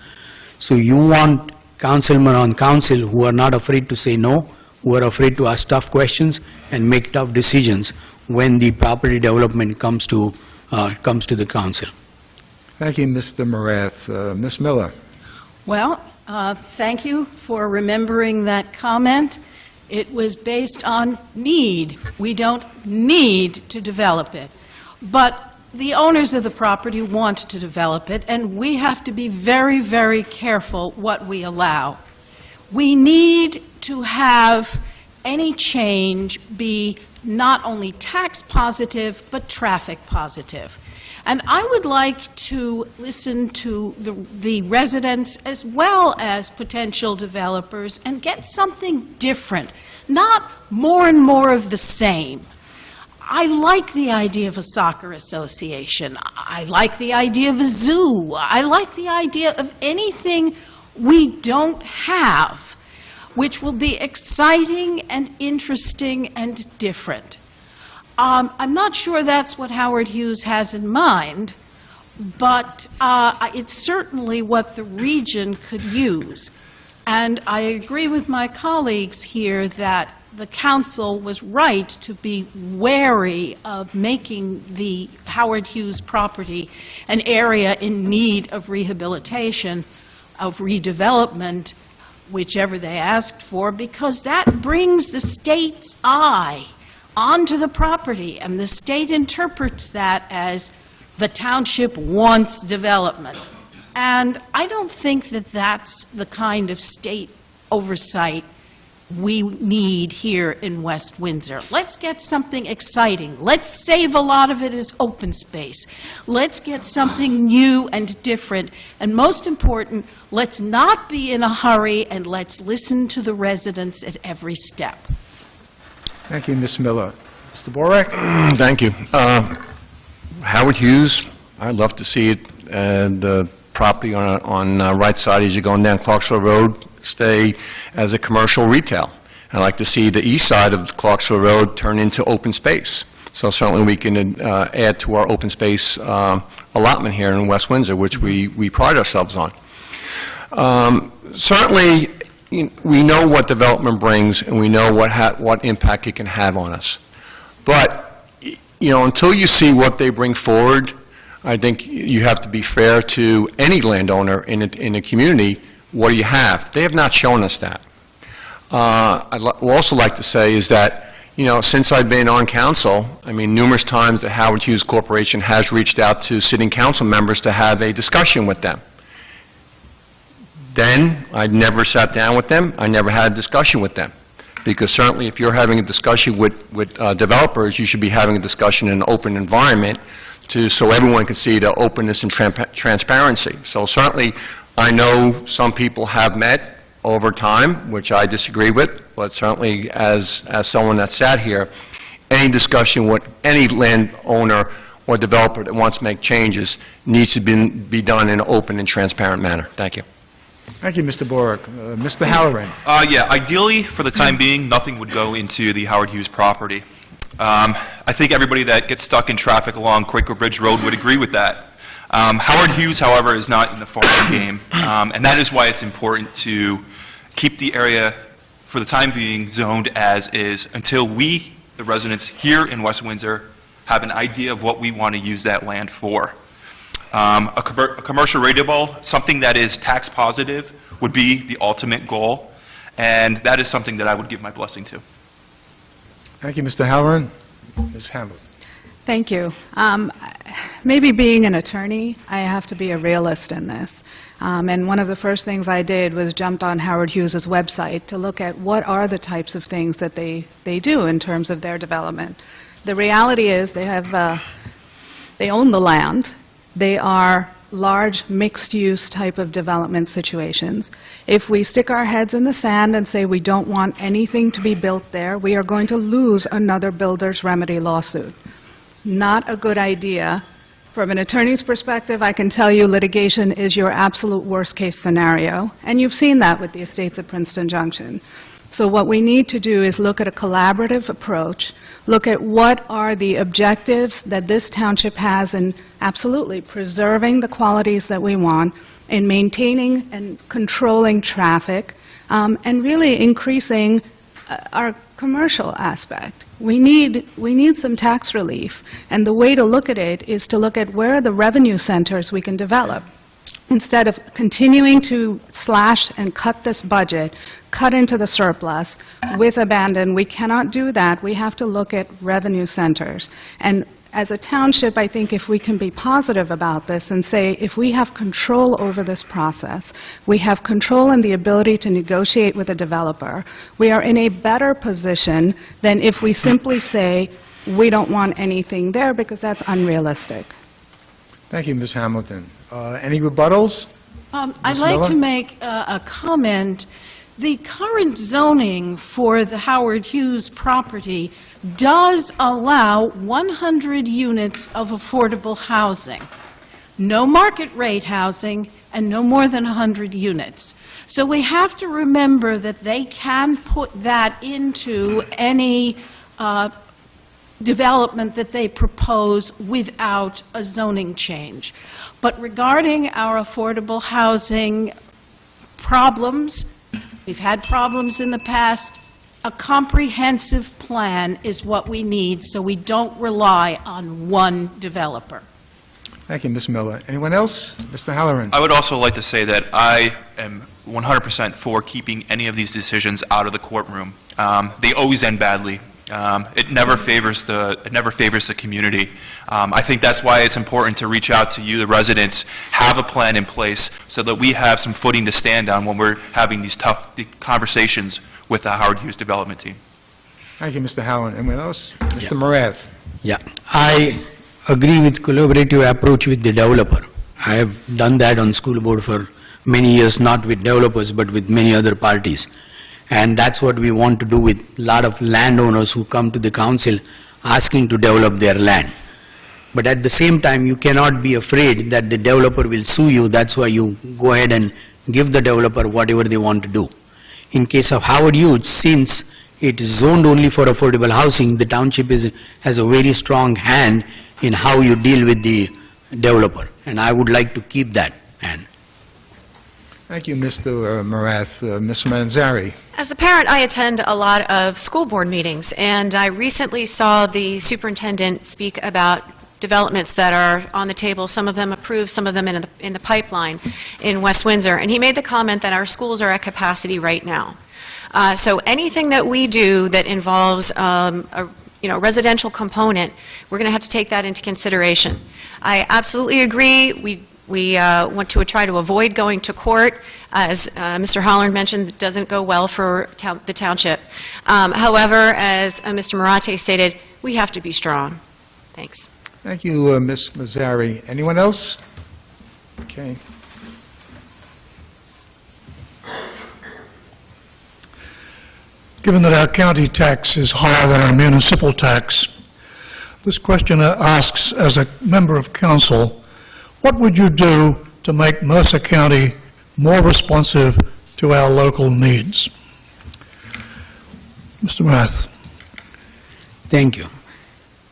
So you want councilmen on council who are not afraid to say no, who are afraid to ask tough questions and make tough decisions when the property development comes to the council. Thank you, Mr. Morath. Ms. Miller. Well, thank you for remembering that comment. It was based on need. We don't need to develop it. But the owners of the property want to develop it, and we have to be very, very careful what we allow. We need to have any change be not only tax positive, but traffic positive. And I would like to listen to the residents as well as potential developers and get something different, not more and more of the same. I like the idea of a soccer association. I like the idea of a zoo. I like the idea of anything we don't have, which will be exciting and interesting and different. I'm not sure that's what Howard Hughes has in mind, but it's certainly what the region could use. And I agree with my colleagues here that the council was right to be wary of making the Howard Hughes property an area in need of rehabilitation, of redevelopment, whichever they asked for, because that brings the state's eye onto the property, and the state interprets that as the township wants development. And I don't think that that's the kind of state oversight we need here in West Windsor. Let's get something exciting. Let's save a lot of it as open space. Let's get something new and different. And most important, let's not be in a hurry, and let's listen to the residents at every step. Thank you, Ms. Miller. Mr. Borak? Thank you. Howard Hughes, I'd love to see it, the property on right side as you're going down Clarksville Road stay as a commercial retail. I'd like to see the east side of Clarksville Road turn into open space. So certainly we can add to our open space allotment here in West Windsor, which we pride ourselves on. Certainly, we know what development brings, and we know what impact it can have on us. But, until you see what they bring forward, I think you have to be fair to any landowner in a community. What do you have? They have not shown us that. I'd also like to say is that, since I've been on council, numerous times the Howard Hughes Corporation has reached out to sitting council members to have a discussion with them. Then, I never sat down with them. I never had a discussion with them. Because certainly if you're having a discussion with developers, you should be having a discussion in an open environment so everyone can see the openness and transparency. So certainly, I know some people have met over time, which I disagree with, but certainly as someone that sat here, any discussion with any landowner or developer that wants to make changes needs to be done in an open and transparent manner. Thank you. Thank you, Mr. Borak. Mr. Halloran. Yeah, ideally, for the time being, nothing would go into the Howard Hughes property. I think everybody that gets stuck in traffic along Quaker Bridge Road would agree with that. Howard Hughes, however, is not in the farming game, and that is why it's important to keep the area, for the time being, zoned as is until we, the residents here in West Windsor, have an idea of what we want to use that land for. A commercial radiable, something that is tax positive, would be the ultimate goal, and that is something that I would give my blessing to. Thank you, Mr. Halloran. Ms. Hamlet. Thank you. Maybe being an attorney, I have to be a realist in this. And one of the first things I did was jumped on Howard Hughes' website to look at what are the types of things that they do in terms of their development. The reality is they own the land. They are large mixed-use type of development situations. If we stick our heads in the sand and say we don't want anything to be built there, we are going to lose another builder's remedy lawsuit. Not a good idea. From an attorney's perspective, I can tell you litigation is your absolute worst-case scenario, and you've seen that with the estates of Princeton Junction. So what we need to do is look at a collaborative approach, look at what are the objectives that this township has in absolutely preserving the qualities that we want, in maintaining and controlling traffic, and really increasing our commercial aspect. We need some tax relief, and the way to look at it is to look at where are the revenue centers we can develop. Instead of continuing to slash and cut this budget, cut into the surplus with abandon, we cannot do that. We have to look at revenue centers. And as a township, I think if we can be positive about this and say, if we have control over this process, we have control and the ability to negotiate with a developer, we are in a better position than if we simply say, we don't want anything there, because that's unrealistic. Thank you, Ms. Hamilton. Any rebuttals? I'd like to make a comment. The current zoning for the Howard Hughes property does allow 100 units of affordable housing. No market rate housing and no more than 100 units. So we have to remember that they can put that into any development that they propose without a zoning change. But regarding our affordable housing problems, we've had problems in the past, a comprehensive plan is what we need so we don't rely on one developer. Thank you, Ms. Miller. Anyone else? Mr. Halloran. I would also like to say that I am 100% for keeping any of these decisions out of the courtroom. They always end badly. It never favors the community. I think that's why it's important to reach out to you, the residents, have a plan in place so that we have some footing to stand on when we're having these tough conversations with the Howard Hughes development team. Thank you, Mr. Halloran. Anyone else? Mr. Morath. Yeah, I agree with collaborative approach with the developer. I have done that on school board for many years, not with developers, but with many other parties. And that's what we want to do with a lot of landowners who come to the council asking to develop their land. But at the same time, you cannot be afraid that the developer will sue you. That's why you go ahead and give the developer whatever they want to do. In case of Howard Hughes, since it is zoned only for affordable housing, the township has a very strong hand in how you deal with the developer. And I would like to keep that hand. Thank you, Mr. Morath. Ms. Manzari. As a parent, I attend a lot of school board meetings, and I recently saw the superintendent speak about developments that are on the table, some of them approved, some of them in the pipeline in West Windsor, and he made the comment that our schools are at capacity right now. So anything that we do that involves a residential component, we're going to have to take that into consideration. I absolutely agree. We want to try to avoid going to court. As Mr. Holland mentioned, it doesn't go well for the township. However, as Mr. Marate stated, we have to be strong. Thanks. Thank you, Ms. Mazzari. Anyone else? Okay. Given that our county tax is higher than our municipal tax, this questioner asks, as a member of council, what would you do to make Mercer County more responsive to our local needs? Mr. Morath. Thank you.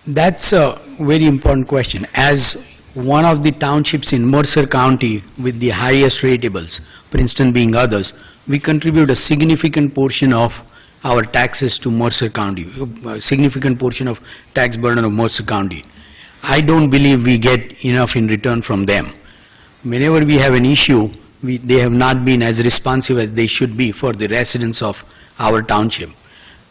That's a very important question. As one of the townships in Mercer County with the highest ratables, Princeton being others, we contribute a significant portion of our taxes to Mercer County, a significant portion of tax burden of Mercer County. I don't believe we get enough in return from them. Whenever we have an issue, they have not been as responsive as they should be for the residents of our township.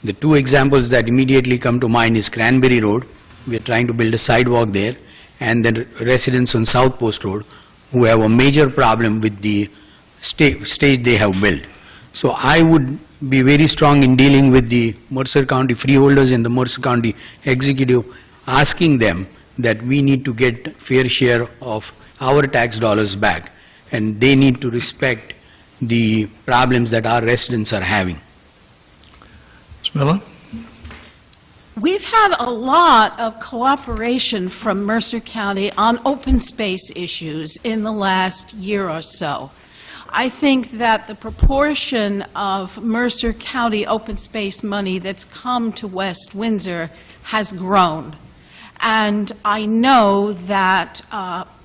The two examples that immediately come to mind is Cranberry Road. We are trying to build a sidewalk there, and the residents on South Post Road who have a major problem with the stage they have built. So I would be very strong in dealing with the Mercer County freeholders and the Mercer County executive, asking them that we need to get fair share of our tax dollars back, and they need to respect the problems that our residents are having. Ms. Miller? We've had a lot of cooperation from Mercer County on open space issues in the last year or so. I think that the proportion of Mercer County open space money that's come to West Windsor has grown. And I know that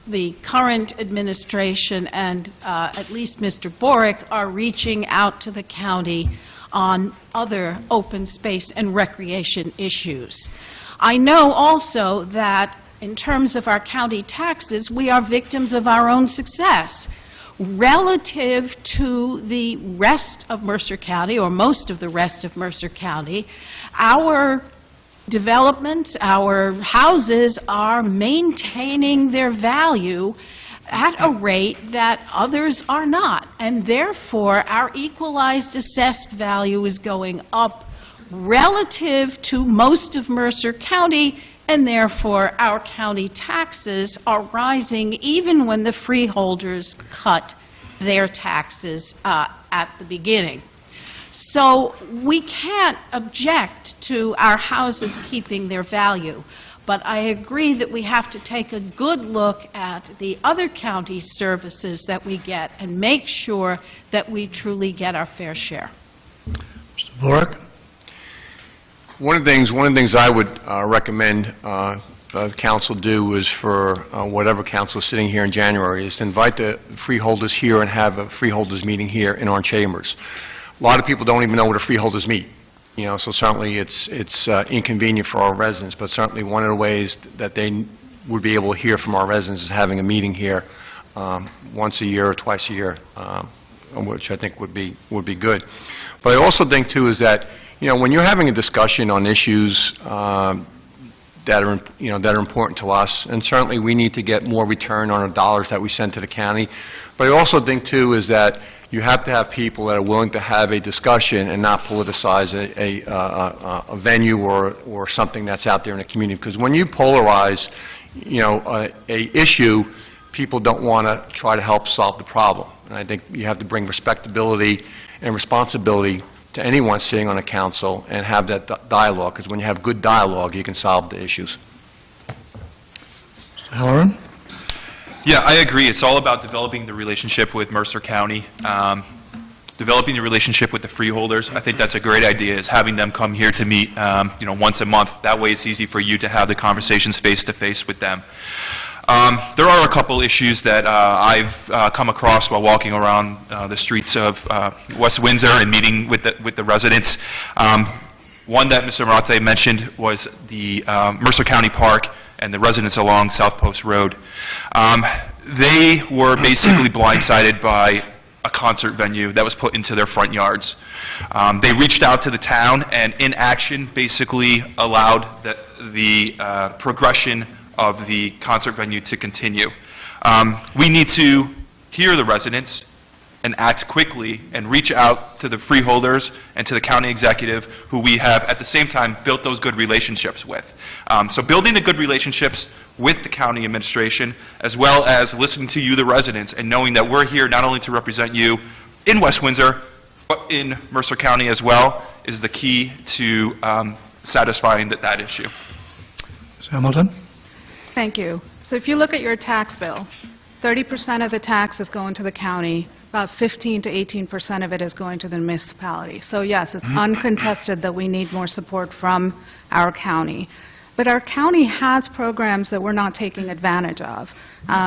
the current administration and at least Mr. Boric are reaching out to the county on other open space and recreation issues. I know also that in terms of our county taxes, we are victims of our own success. Relative to the rest of Mercer County, or most of the rest of Mercer County, our developments, our houses are maintaining their value at a rate that others are not. And therefore, our equalized assessed value is going up relative to most of Mercer County, and therefore our county taxes are rising even when the freeholders cut their taxes at the beginning. So we can't object to our houses keeping their value, but I agree that we have to take a good look at the other county services that we get and make sure that we truly get our fair share. Mr. Boric? One of the things I would recommend council do is for whatever council is sitting here in January is to invite the freeholders here and have a freeholders meeting here in our chambers. A lot of people don't even know where the freeholders meet, you know, so certainly it's inconvenient for our residents, but certainly one of the ways that they would be able to hear from our residents is having a meeting here once a year or twice a year, which I think would be good. But I also think too is that, you know, when you're having a discussion on issues that are important to us, and certainly we need to get more return on our dollars that we send to the county. But I also think too is that you have to have people that are willing to have a discussion and not politicize a venue or something that's out there in the community. Because when you polarize, you know, a issue, people don't want to try to help solve the problem. And I think you have to bring respectability and responsibility to anyone sitting on a council and have that dialogue. Because when you have good dialogue, you can solve the issues. Mr. Halloran? Yeah, I agree. It's all about developing the relationship with Mercer County, developing the relationship with the freeholders. I think that's a great idea, is having them come here to meet, you know, once a month. That way it's easy for you to have the conversations face-to-face with them. There are a couple issues that I've come across while walking around the streets of West Windsor and meeting with the residents. One that Mr. Marate mentioned was the Mercer County Park and the residents along South Post Road. They were basically blindsided by a concert venue that was put into their front yards. They reached out to the town and in action basically allowed the progression of the concert venue to continue. We need to hear the residents and act quickly and reach out to the freeholders and to the county executive who we have at the same time built those good relationships with. So building the good relationships with the county administration as well as listening to you, the residents, and knowing that we're here not only to represent you in West Windsor but in Mercer County as well is the key to satisfying that issue. Ms. Hamilton? Thank you. So if you look at your tax bill, 30% of the tax is going to the county, about 15 to 18% of it is going to the municipality. So yes, it's uncontested that we need more support from our county. But our county has programs that we're not taking advantage of.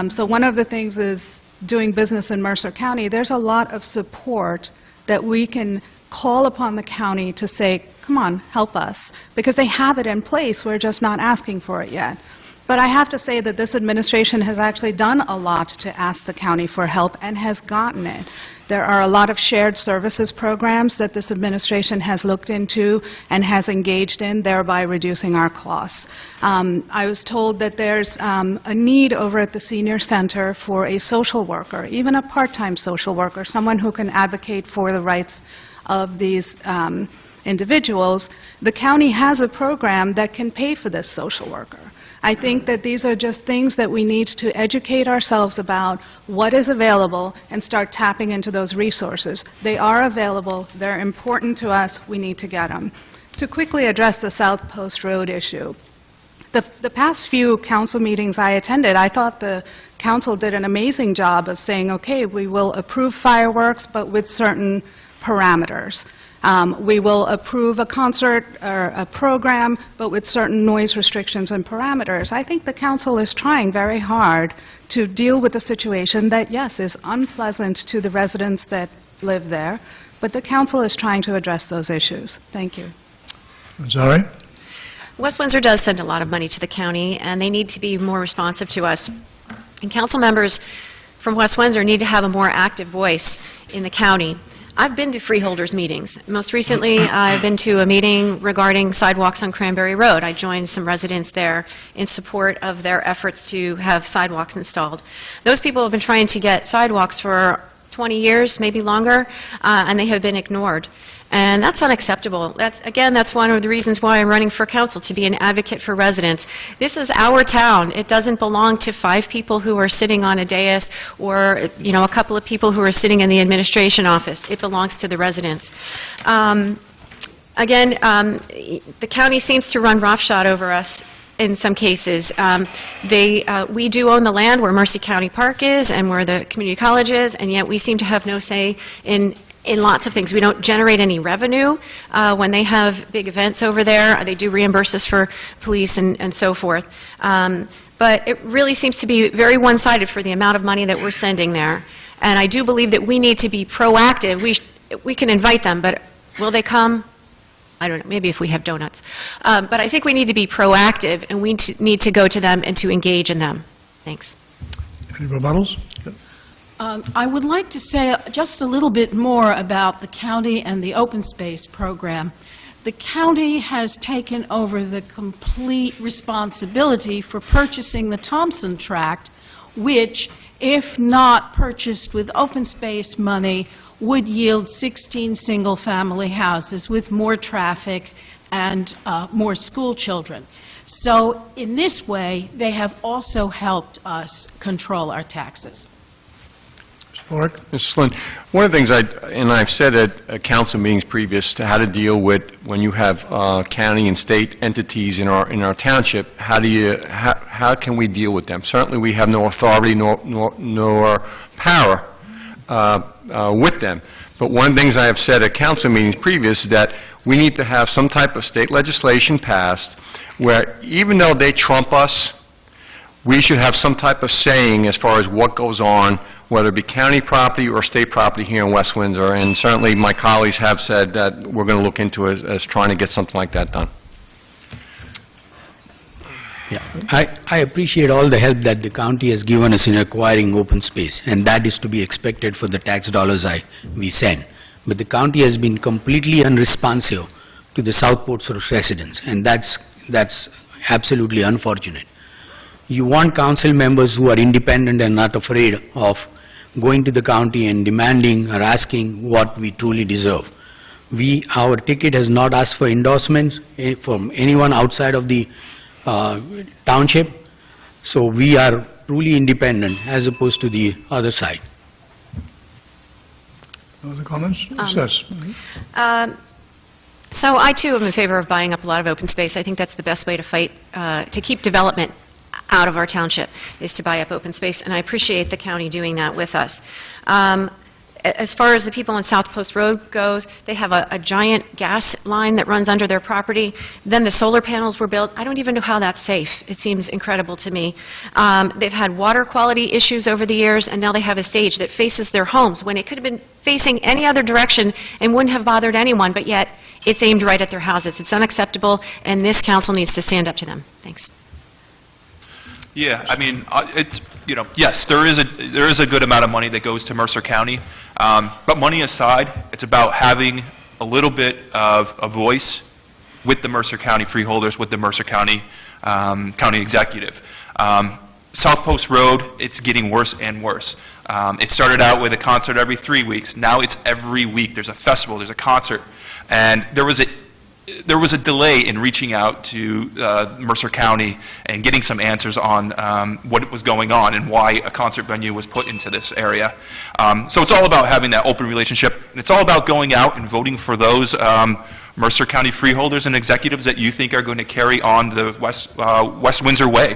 So one of the things is doing business in Mercer County, there's a lot of support that we can call upon the county to say, come on, help us, because they have it in place, we're just not asking for it yet. But I have to say that this administration has actually done a lot to ask the county for help and has gotten it. There are a lot of shared services programs that this administration has looked into and has engaged in, thereby reducing our costs. I was told that there's a need over at the senior center for a social worker, even a part-time social worker, someone who can advocate for the rights of these individuals. The county has a program that can pay for this social worker. I think that these are just things that we need to educate ourselves about what is available and start tapping into those resources. They are available. They're important to us. We need to get them. To quickly address the South Post Road issue, The past few council meetings I attended, I thought the council did an amazing job of saying, okay, we will approve fireworks, but with certain parameters. We will approve a concert or a program, but with certain noise restrictions and parameters. I think the council is trying very hard to deal with a situation that, yes, is unpleasant to the residents that live there, but the council is trying to address those issues. Thank you. Sorry? West Windsor does send a lot of money to the county, and they need to be more responsive to us. And council members from West Windsor need to have a more active voice in the county. I've been to freeholders meetings. Most recently, I've been to a meeting regarding sidewalks on Cranberry Road. I joined some residents there in support of their efforts to have sidewalks installed. Those people have been trying to get sidewalks for 20 years, maybe longer, and they have been ignored. And that's unacceptable. That's one of the reasons why I'm running for council, to be an advocate for residents. This is our town. It doesn't belong to 5 people who are sitting on a dais or, a couple of people who are sitting in the administration office. It belongs to the residents. The county seems to run roughshod over us in some cases. We do own the land where Mercy County Park is and where the community college is, and yet we seem to have no say in lots of things. We don't generate any revenue when they have big events over there. They do reimburse us for police and so forth. But it really seems to be very one-sided for the amount of money that we're sending there. And I do believe that we need to be proactive. We can invite them, but will they come? I don't know, maybe if we have donuts. But I think we need to be proactive, and we need to go to them and to engage in them. Thanks. Any rebuttals? I would like to say just a little bit more about the county and the open space program. The county has taken over the complete responsibility for purchasing the Thompson tract, which, if not purchased with open space money, would yield 16 single-family houses with more traffic and more school children. So in this way, they have also helped us control our taxes. Mr. Slynn, one of the things I've said at council meetings previous to how to deal with when you have county and state entities in our township, how can we deal with them? Certainly we have no authority nor power with them. But one of the things I have said at council meetings previous is that we need to have some type of state legislation passed where even though they trump us, we should have some type of saying as far as what goes on, whether it be county property or state property here in West Windsor. And certainly my colleagues have said that we're going to look into it as trying to get something like that done. Yeah, I appreciate all the help that the county has given us in acquiring open space, and that is to be expected for the tax dollars we send. But the county has been completely unresponsive to the Southport residents, and that's absolutely unfortunate. You want council members who are independent and not afraid of going to the county and demanding or asking what we truly deserve. Our ticket has not asked for endorsements from anyone outside of the township, so we are truly independent as opposed to the other side. Other comments? Yes. So I too am in favor of buying up a lot of open space. I think that's the best way to fight, to keep development out of our township, is to buy up open space, and I appreciate the county doing that with us. As far as the people on South Post Road goes, they have a giant gas line that runs under their property. Then the solar panels were built. I don't even know how that's safe. It seems incredible to me. They've had water quality issues over the years, and now they have a stage that faces their homes when it could have been facing any other direction and wouldn't have bothered anyone, but yet it's aimed right at their houses. It's unacceptable, and this council needs to stand up to them. Thanks. Yeah, I mean, yes, there is a good amount of money that goes to Mercer County, but money aside, it's about having a little bit of a voice with the Mercer County freeholders, with the Mercer County county executive. South Post Road, it's getting worse and worse. It started out with a concert every 3 weeks. Now it's every week. There's a festival, there's a concert, and there was a delay in reaching out to Mercer County and getting some answers on what was going on and why a concert venue was put into this area. So it's all about having that open relationship, and it's all about going out and voting for those Mercer County freeholders and executives that you think are going to carry on the West Windsor way?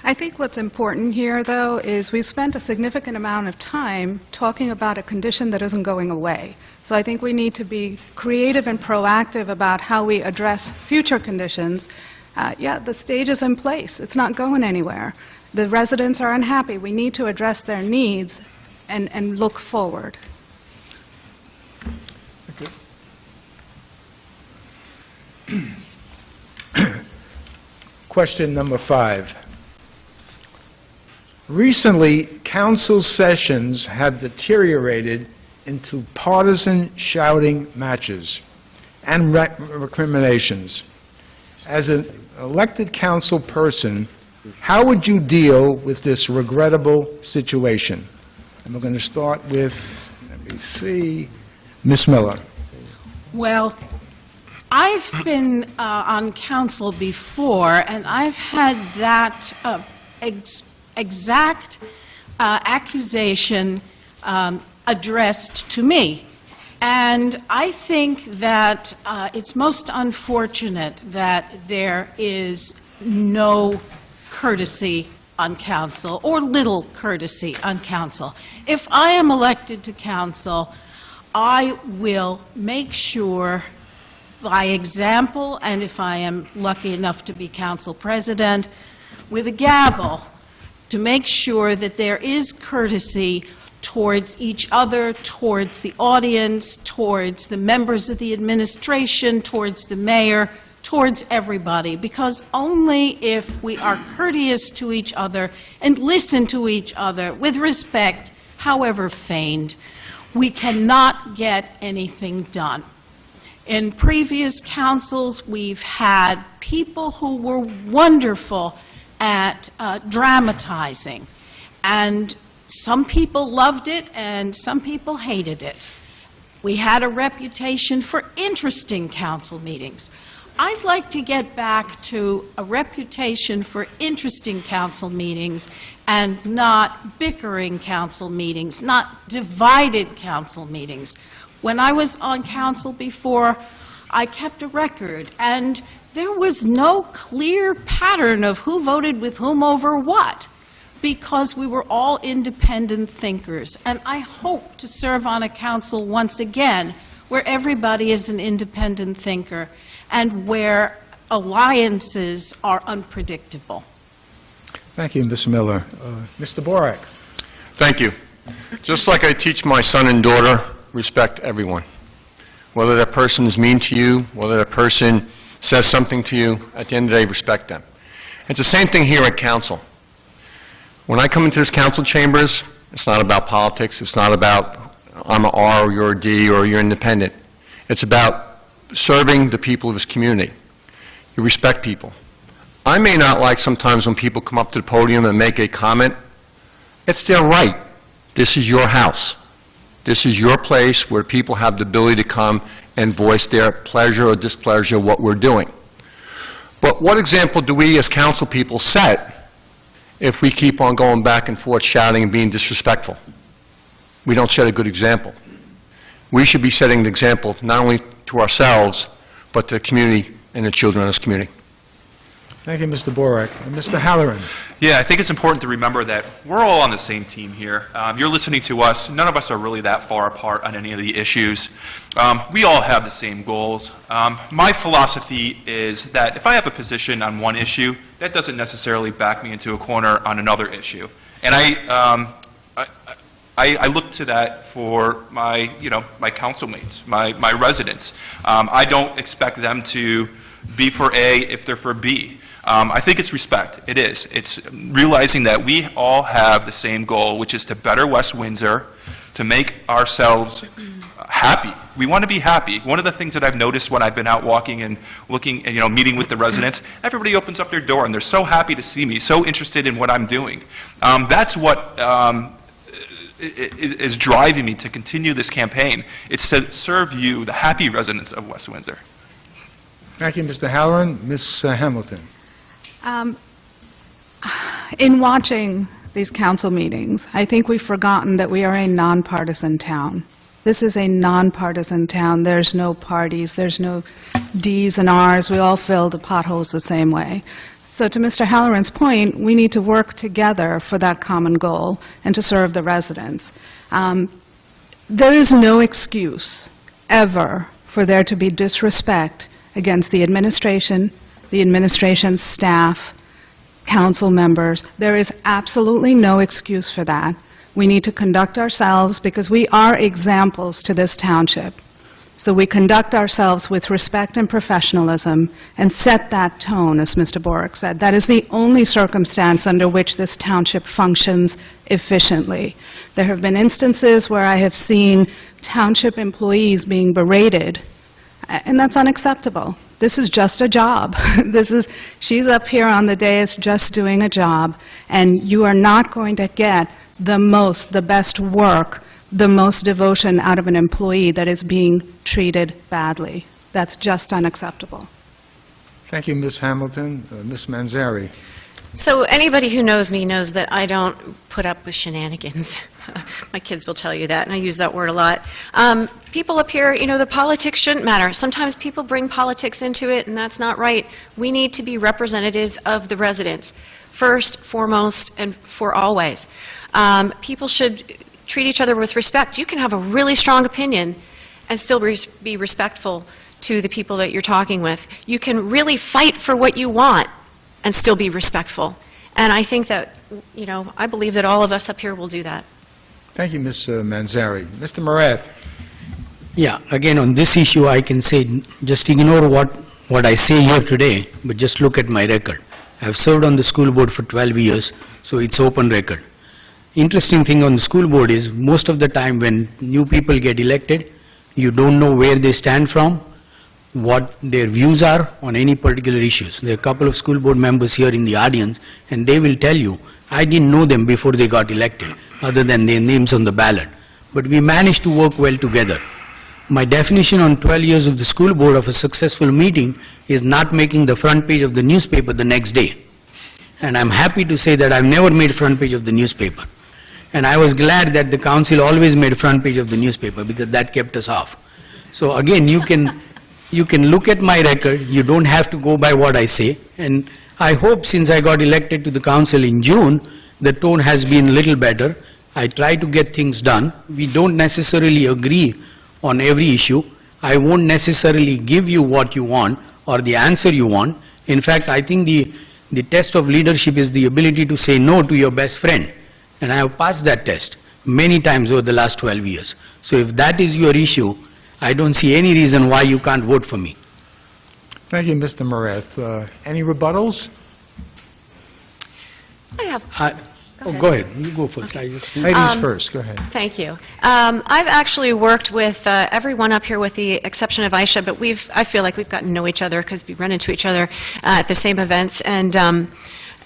I think what's important here, though, is we've spent a significant amount of time talking about a condition that isn't going away. So I think we need to be creative and proactive about how we address future conditions. Yeah, the stage is in place. It's not going anywhere. The residents are unhappy. We need to address their needs and look forward. Question number 5. Recently, council sessions have deteriorated into partisan shouting matches and recriminations. As an elected council person, how would you deal with this regrettable situation? And we're going to start with, let me see, Ms. Miller. Well, I've been on council before, and I've had that exact accusation addressed to me. And I think that it's most unfortunate that there is no courtesy on council, or little courtesy on council. If I am elected to council, I will make sure, by example, and if I am lucky enough to be council president, with a gavel, to make sure that there is courtesy towards each other, towards the audience, towards the members of the administration, towards the mayor, towards everybody, because only if we are courteous to each other and listen to each other with respect, however feigned, we cannot get anything done. In previous councils, we've had people who were wonderful at dramatizing, and some people loved it and some people hated it. We had a reputation for interesting council meetings. I'd like to get back to a reputation for interesting council meetings and not bickering council meetings, not divided council meetings. When I was on council before, I kept a record, and there was no clear pattern of who voted with whom over what, because we were all independent thinkers. And I hope to serve on a council once again where everybody is an independent thinker and where alliances are unpredictable. Thank you, Ms. Miller. Mr. Borak. Thank you. Just like I teach my son and daughter, respect everyone. Whether that person is mean to you, whether that person says something to you, at the end of the day, respect them. It's the same thing here at council. When I come into this council chambers, it's not about politics. It's not about I'm an R or you're a D or you're independent. It's about serving the people of this community. You respect people. I may not like sometimes when people come up to the podium and make a comment. It's their right. This is your house. This is your place where people have the ability to come and voice their pleasure or displeasure of what we're doing. But what example do we as council people set if we keep on going back and forth shouting and being disrespectful? We don't set a good example. We should be setting the example not only to ourselves, but to the community and the children of this community. Thank you, Mr. Borak. And Mr. Halloran. Yeah, I think it's important to remember that we're all on the same team here. You're listening to us. None of us are really that far apart on any of the issues. We all have the same goals. My philosophy is that if I have a position on one issue, that doesn't necessarily back me into a corner on another issue. And I look to that for my, my councilmates, my residents. I don't expect them to be for A if they're for B. I think it's respect. It is. It's realizing that we all have the same goal, which is to better West Windsor, to make ourselves happy. We want to be happy. One of the things that I've noticed when I've been out walking and looking, and, meeting with the residents, everybody opens up their door and they're so happy to see me, so interested in what I'm doing. That's what is driving me to continue this campaign. It's to serve you, the happy residents of West Windsor. Thank you, Mr. Halloran. Ms. Hamilton. In watching these council meetings, I think we've forgotten that we are a nonpartisan town. This is a nonpartisan town. There's no parties. There's no Ds and Rs. We all fill the potholes the same way. So to Mr. Halloran's point, we need to work together for that common goal and to serve the residents. There is no excuse ever for there to be disrespect against the administration's staff, council members. There is absolutely no excuse for that. We need to conduct ourselves, because we are examples to this township. So we conduct ourselves with respect and professionalism and set that tone, as Mr. Borick said. That is the only circumstance under which this township functions efficiently. There have been instances where I have seen township employees being berated, and that's unacceptable. This is just a job. She's up here on the dais just doing a job, and you are not going to get the best work, the most devotion out of an employee that is being treated badly. That's just unacceptable. Thank you, Ms. Hamilton. Ms. Manzari. So anybody who knows me knows that I don't put up with shenanigans. My kids will tell you that, and I use that word a lot. People up here, the politics shouldn't matter. Sometimes people bring politics into it, and that's not right. We need to be representatives of the residents, first, foremost, and for always. People should treat each other with respect. You can have a really strong opinion and still be respectful to the people that you're talking with. You can really fight for what you want and still be respectful. And I think that, I believe that all of us up here will do that. Thank you, Ms. Manzari. Mr. Morath. Yeah, again, on this issue, I can say, just ignore what I say here today, but just look at my record. I've served on the school board for 12 years, so it's open record. Interesting thing on the school board is, most of the time when new people get elected, you don't know where they stand from, what their views are on any particular issues. There are a couple of school board members here in the audience, and they will tell you, I didn't know them before they got elected, other than their names on the ballot. But we managed to work well together. My definition on 12 years of the school board of a successful meeting is not making the front page of the newspaper the next day. And I'm happy to say that I've never made front page of the newspaper. And I was glad that the council always made front page of the newspaper, because that kept us off. So again, you can look at my record. You don't have to go by what I say. And I hope, since I got elected to the council in June, the tone has been a little better. I try to get things done. We don't necessarily agree on every issue. I won't necessarily give you what you want or the answer you want. In fact, I think the test of leadership is the ability to say no to your best friend. And I have passed that test many times over the last 12 years. So if that is your issue, I don't see any reason why you can't vote for me. Thank you, Mr. Morath. Any rebuttals? I have. Go ahead. You go first. Ladies first. Go ahead. Thank you. I've actually worked with everyone up here with the exception of Aisha, but I feel like we've gotten to know each other because we run into each other at the same events. And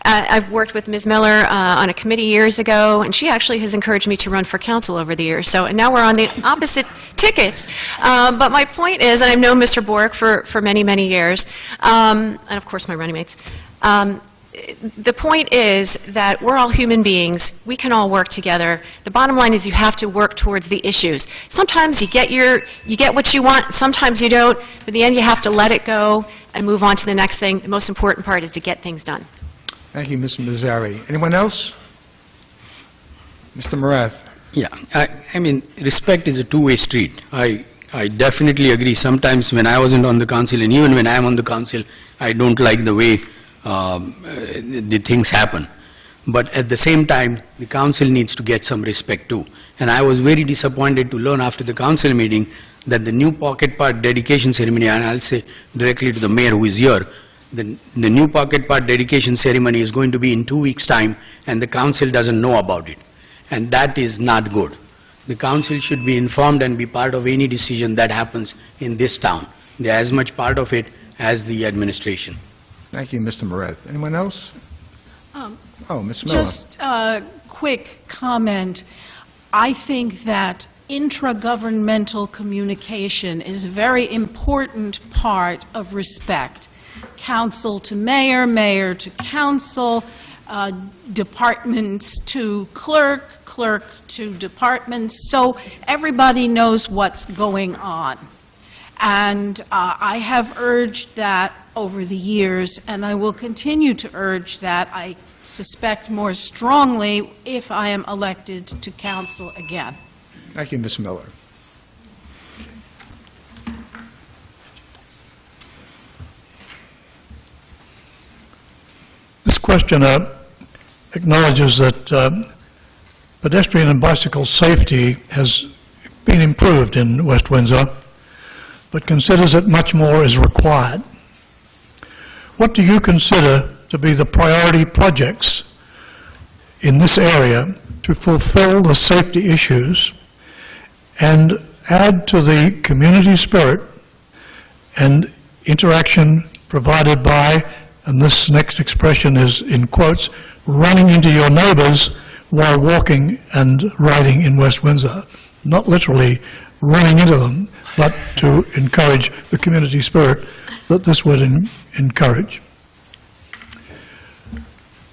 I've worked with Ms. Miller on a committee years ago, and she actually has encouraged me to run for council over the years. And now we're on the opposite tickets. But my point is, and I've known Mr. Borick for many, many years, and of course my running mates, the point is that we're all human beings. We can all work together. The bottom line is you have to work towards the issues. Sometimes you get what you want, sometimes you don't, but in the end you have to let it go and move on to the next thing. The most important part is to get things done. Thank you, Ms. Mazzari. Anyone else? Mr. Morath. Yeah, I mean, respect is a two-way street. I definitely agree. Sometimes when I wasn't on the council, and even when I'm on the council, I don't like the way the things happen. But at the same time, the council needs to get some respect too. And I was very disappointed to learn after the council meeting that the new pocket park dedication ceremony, and I'll say directly to the mayor who is here, the new pocket park dedication ceremony is going to be in 2 weeks' time, and the council doesn't know about it. And that is not good. The council should be informed and be part of any decision that happens in this town. They're as much part of it as the administration. Thank you, Mr. Morath. Anyone else? Ms. Miller. Just a quick comment. I think that intragovernmental communication is a very important part of respect. Council to mayor, mayor to council, departments to clerk, clerk to departments, so everybody knows what's going on. And I have urged that over the years, and I will continue to urge that, I suspect more strongly, if I am elected to council again. Thank you, Ms. Miller. This questioner acknowledges that pedestrian and bicycle safety has been improved in West Windsor, but considers that much more is required. What do you consider to be the priority projects in this area to fulfill the safety issues and add to the community spirit and interaction provided by, and this next expression is in quotes, running into your neighbors while walking and riding in West Windsor? Not literally running into them, but to encourage the community spirit that this would encourage.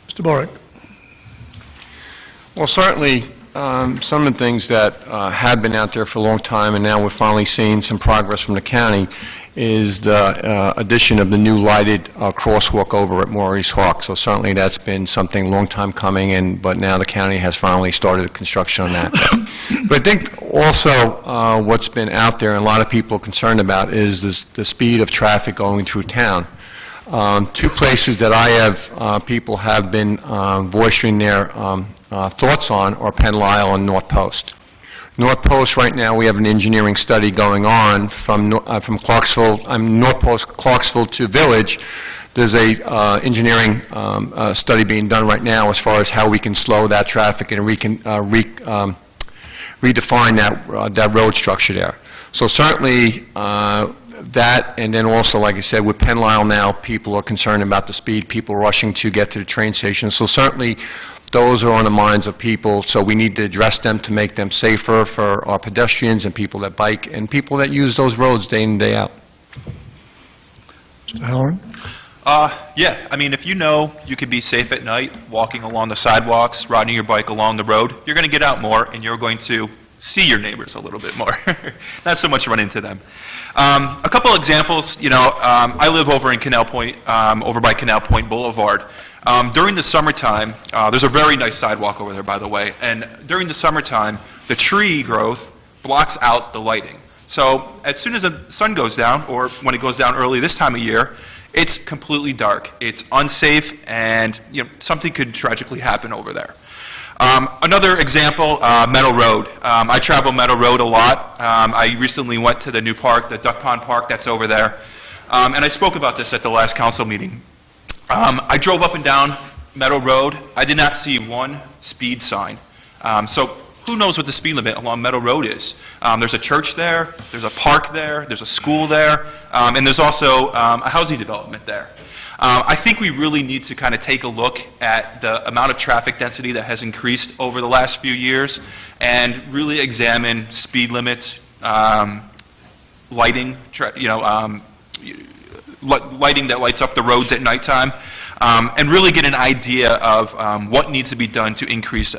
Mr. Borick. Well, certainly, some of the things that have been out there for a long time, and now we're finally seeing some progress from the county, is the addition of the new lighted crosswalk over at Maurice Hawk. So certainly that's been something a long time coming, but now the county has finally started construction on that. But I think also what's been out there and a lot of people are concerned about is the speed of traffic going through town. Two places that I have, people have been voicing their thoughts on are Penn Lyle and North Post. North Post, right now, we have an engineering study going on from Clarksville, North Post, Clarksville to Village. There's a engineering study being done right now as far as how we can slow that traffic and redefine that road structure there. So certainly that, and then also, like I said, with Penn Lyle now, people are concerned about the speed, people rushing to get to the train station. So certainly those are on the minds of people, so we need to address them to make them safer for our pedestrians and people that bike and people that use those roads day in and day out. Mr. Halloran? Yeah, I mean, if you know you could be safe at night walking along the sidewalks, riding your bike along the road, you're going to get out more and you're going to see your neighbors a little bit more, not so much run into them. A couple examples, I live over in Canal Point, over by Canal Point Boulevard. During the summertime, there's a very nice sidewalk over there, by the way, and during the summertime, the tree growth blocks out the lighting. So as soon as the sun goes down, or when it goes down early this time of year, it's completely dark. It's unsafe, and something could tragically happen over there. Another example, Meadow Road. I travel Meadow Road a lot. I recently went to the new park, the Duck Pond Park that's over there, and I spoke about this at the last council meeting. I drove up and down Meadow Road. I did not see one speed sign. So who knows what the speed limit along Meadow Road is? There's a church there, there's a park there, there's a school there, and there's also a housing development there. I think we really need to kind of take a look at the amount of traffic density that has increased over the last few years and really examine speed limits, lighting, lighting that lights up the roads at nighttime, and really get an idea of what needs to be done to increase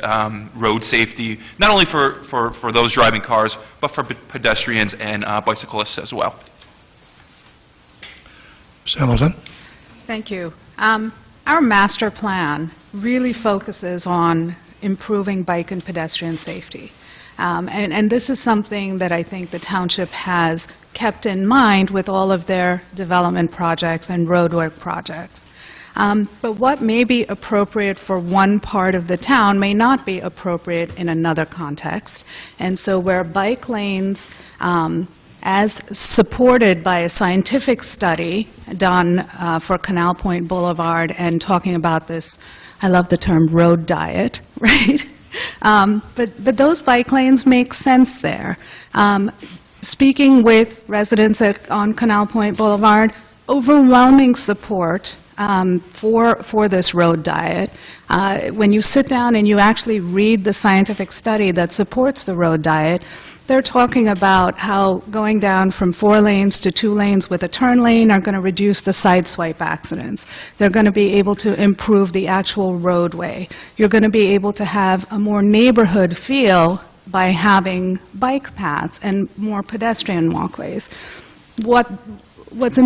road safety, not only for those driving cars, but for pedestrians and bicyclists as well. Ms. Hamilton? Thank you. Our master plan really focuses on improving bike and pedestrian safety. And this is something that I think the township has kept in mind with all of their development projects and roadwork projects. But what may be appropriate for one part of the town may not be appropriate in another context. And so where bike lanes, as supported by a scientific study done for Canal Point Boulevard and talking about this, I love the term road diet, right? But those bike lanes make sense there. Speaking with residents on Canal Point Boulevard, overwhelming support for this road diet. When you sit down and you actually read the scientific study that supports the road diet, they're talking about how going down from 4 lanes to 2 lanes with a turn lane are going to reduce the sideswipe accidents. They're going to be able to improve the actual roadway. You're going to be able to have a more neighborhood feel by having bike paths and more pedestrian walkways. What's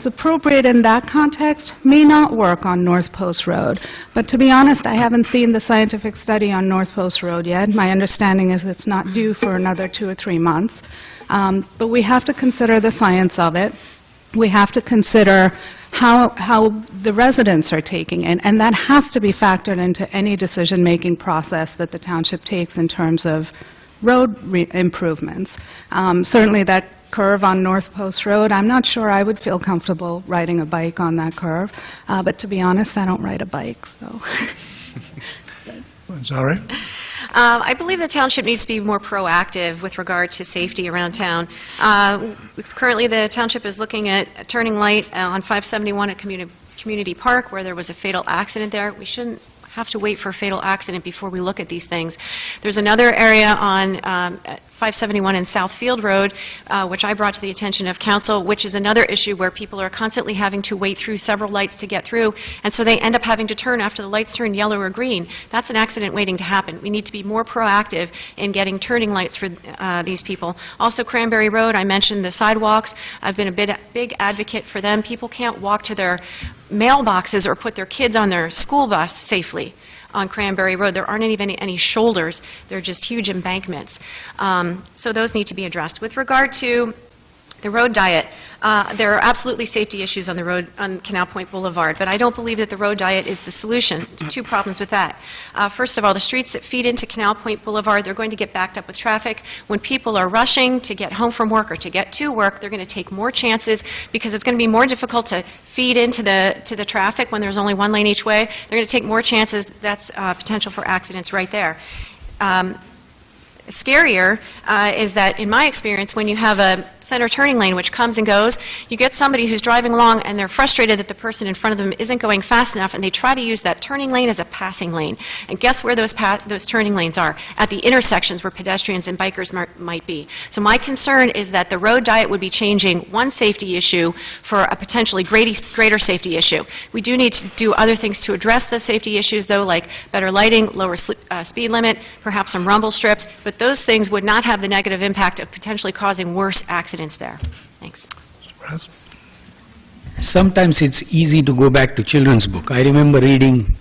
appropriate in that context may not work on North Post Road. But to be honest, I haven't seen the scientific study on North Post Road yet. My understanding is it's not due for another 2 or 3 months. But we have to consider the science of it. We have to consider how the residents are taking it, and that has to be factored into any decision-making process that the township takes in terms of road improvements. Certainly that curve on North Post Road, I'm not sure I would feel comfortable riding a bike on that curve, but to be honest, I don't ride a bike, so. Sorry? I believe the township needs to be more proactive with regard to safety around town. Currently, the township is looking at a turning light on 571 at Community Park, where there was a fatal accident there. We shouldn't have to wait for a fatal accident before we look at these things. There's another area on 571 in Southfield Road, which I brought to the attention of council, which is another issue where people are constantly having to wait through several lights to get through, and so they end up having to turn after the lights turn yellow or green. That's an accident waiting to happen. We need to be more proactive in getting turning lights for these people. Also, Cranberry Road, I mentioned the sidewalks. I've been a big advocate for them. People can't walk to their mailboxes or put their kids on their school bus safely on Cranberry Road. There aren't even any shoulders. They're just huge embankments. So those need to be addressed. With regard to the road diet, there are absolutely safety issues on the road on Canal Point Boulevard, but I don't believe that the road diet is the solution. 2 problems with that. First of all, the streets that feed into Canal Point Boulevard, they're going to get backed up with traffic. When people are rushing to get home from work or to get to work, they're going to take more chances because it's going to be more difficult to feed into the traffic when there's only 1 lane each way. They're going to take more chances. That's potential for accidents right there. Scarier is that, in my experience, when you have a center turning lane which comes and goes, you get somebody who's driving along and they're frustrated that the person in front of them isn't going fast enough, and they try to use that turning lane as a passing lane. And guess where those turning lanes are? At the intersections where pedestrians and bikers might be. So my concern is that the road diet would be changing one safety issue for a potentially greater safety issue. We do need to do other things to address those safety issues, though, like better lighting, lower speed limit, perhaps some rumble strips, but those things would not have the negative impact of potentially causing worse accidents there. Thanks. Sometimes it's easy to go back to children's book. I remember reading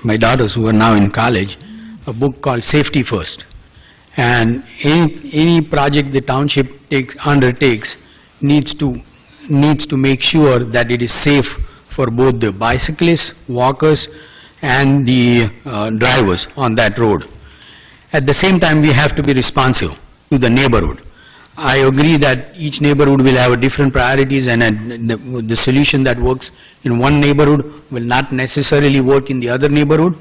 my daughters, who are now in college, a book called Safety First. And any project the township undertakes needs to make sure that it is safe for both the bicyclists, walkers, and the drivers on that road. At the same time, we have to be responsive to the neighborhood. I agree that each neighborhood will have different priorities, and the solution that works in one neighborhood will not necessarily work in the other neighborhood.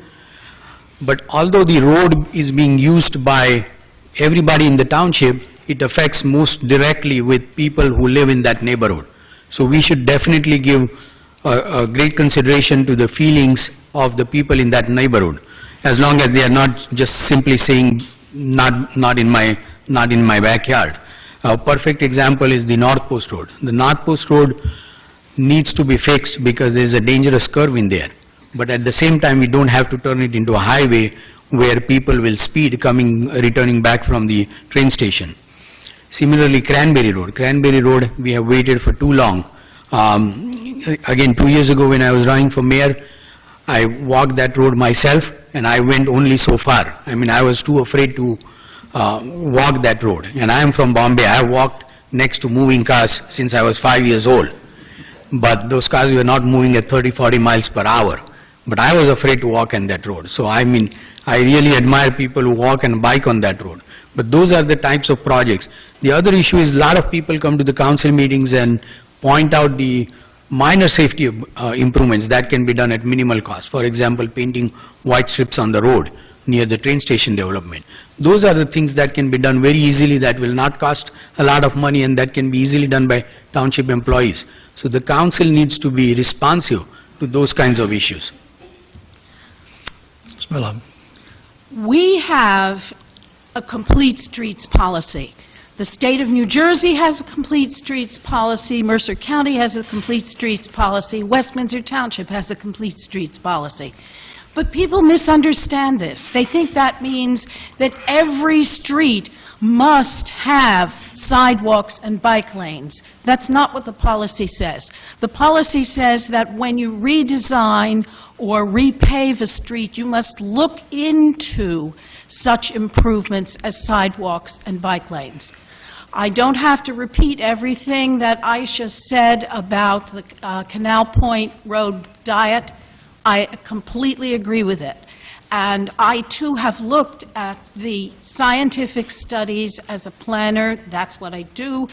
But although the road is being used by everybody in the township, it affects most directly with people who live in that neighborhood. So we should definitely give a great consideration to the feelings of the people in that neighborhood, as long as they are not just simply saying, not in my backyard. A perfect example is the North Post Road. The North Post Road needs to be fixed because there is a dangerous curve in there. But at the same time, we don't have to turn it into a highway where people will speed returning back from the train station. Similarly, Cranberry Road. Cranberry Road, we have waited for too long. Again, 2 years ago when I was running for mayor, I walked that road myself, and I went only so far. I mean, I was too afraid to walk that road. And I am from Bombay. I walked next to moving cars since I was 5 years old. But those cars were not moving at 30, 40 miles per hour. But I was afraid to walk on that road. So, I mean, I really admire people who walk and bike on that road. But those are the types of projects. The other issue is a lot of people come to the council meetings and point out the minor safety improvements that can be done at minimal cost. For example, painting white strips on the road. near the train station development. Those are the things that can be done very easily, that will not cost a lot of money, and that can be easily done by township employees. So the council needs to be responsive to those kinds of issues. Ms. Miller. We have a complete streets policy. The state of New Jersey has a complete streets policy, Mercer County has a complete streets policy, West Windsor Township has a complete streets policy. But people misunderstand this. They think that means that every street must have sidewalks and bike lanes. That's not what the policy says. The policy says that when you redesign or repave a street, you must look into such improvements as sidewalks and bike lanes. I don't have to repeat everything that Aisha said about the Canal Point Road diet. I completely agree with it. And I, too, have looked at the scientific studies as a planner. That's what I do.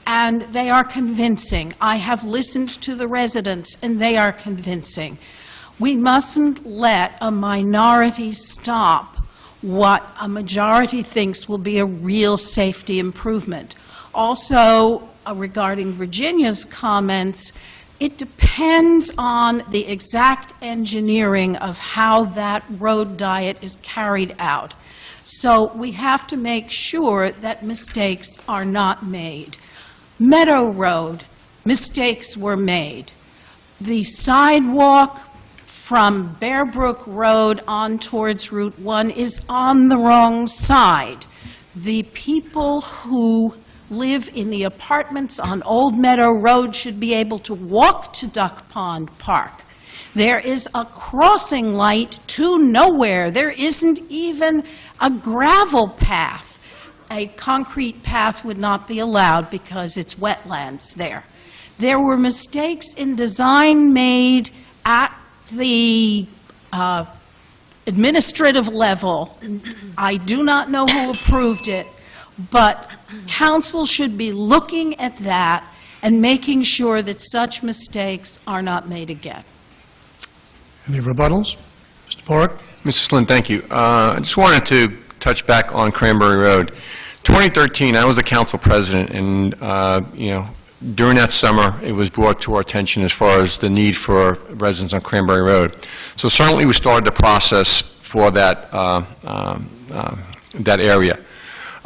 And they are convincing. I have listened to the residents, and they are convincing. We mustn't let a minority stop what a majority thinks will be a real safety improvement. Also, regarding Virginia's comments, it depends on the exact engineering of how that road diet is carried out. So we have to make sure that mistakes are not made. Meadow Road, mistakes were made. The sidewalk from Bear Brook Road on towards Route 1 is on the wrong side. The people who live in the apartments on Old Meadow Road should be able to walk to Duck Pond Park. There is a crossing light to nowhere. There isn't even a gravel path. A concrete path would not be allowed because it's wetlands there. There were mistakes in design made at the administrative level. I do not know who approved it, but council should be looking at that and making sure that such mistakes are not made again. Any rebuttals? Mr. Porrick? Mrs. Lynn, thank you. I just wanted to touch back on Cranberry Road. 2013, I was the council president, and, during that summer, it was brought to our attention as far as the need for residents on Cranberry Road. So certainly we started the process for that, that area.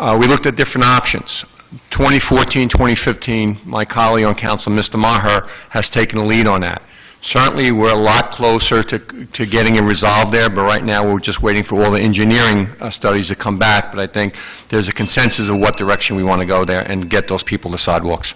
We looked at different options. 2014, 2015, my colleague on council, Mr. Maher, has taken the lead on that. Certainly, we're a lot closer to getting it resolved there, but right now we're just waiting for all the engineering studies to come back. But I think there's a consensus of what direction we want to go there and get those people the sidewalks.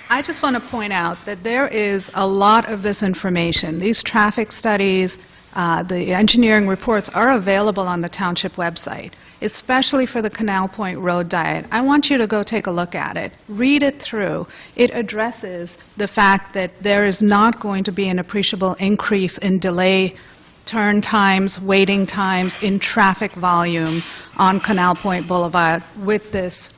I just want to point out that there is a lot of this information. These traffic studies, the engineering reports are available on the township website, especially for the Canal Point Road diet. I want you to go take a look at it. Read it through. It addresses the fact that there is not going to be an appreciable increase in delay, turn times, waiting times, in traffic volume on Canal Point Boulevard with this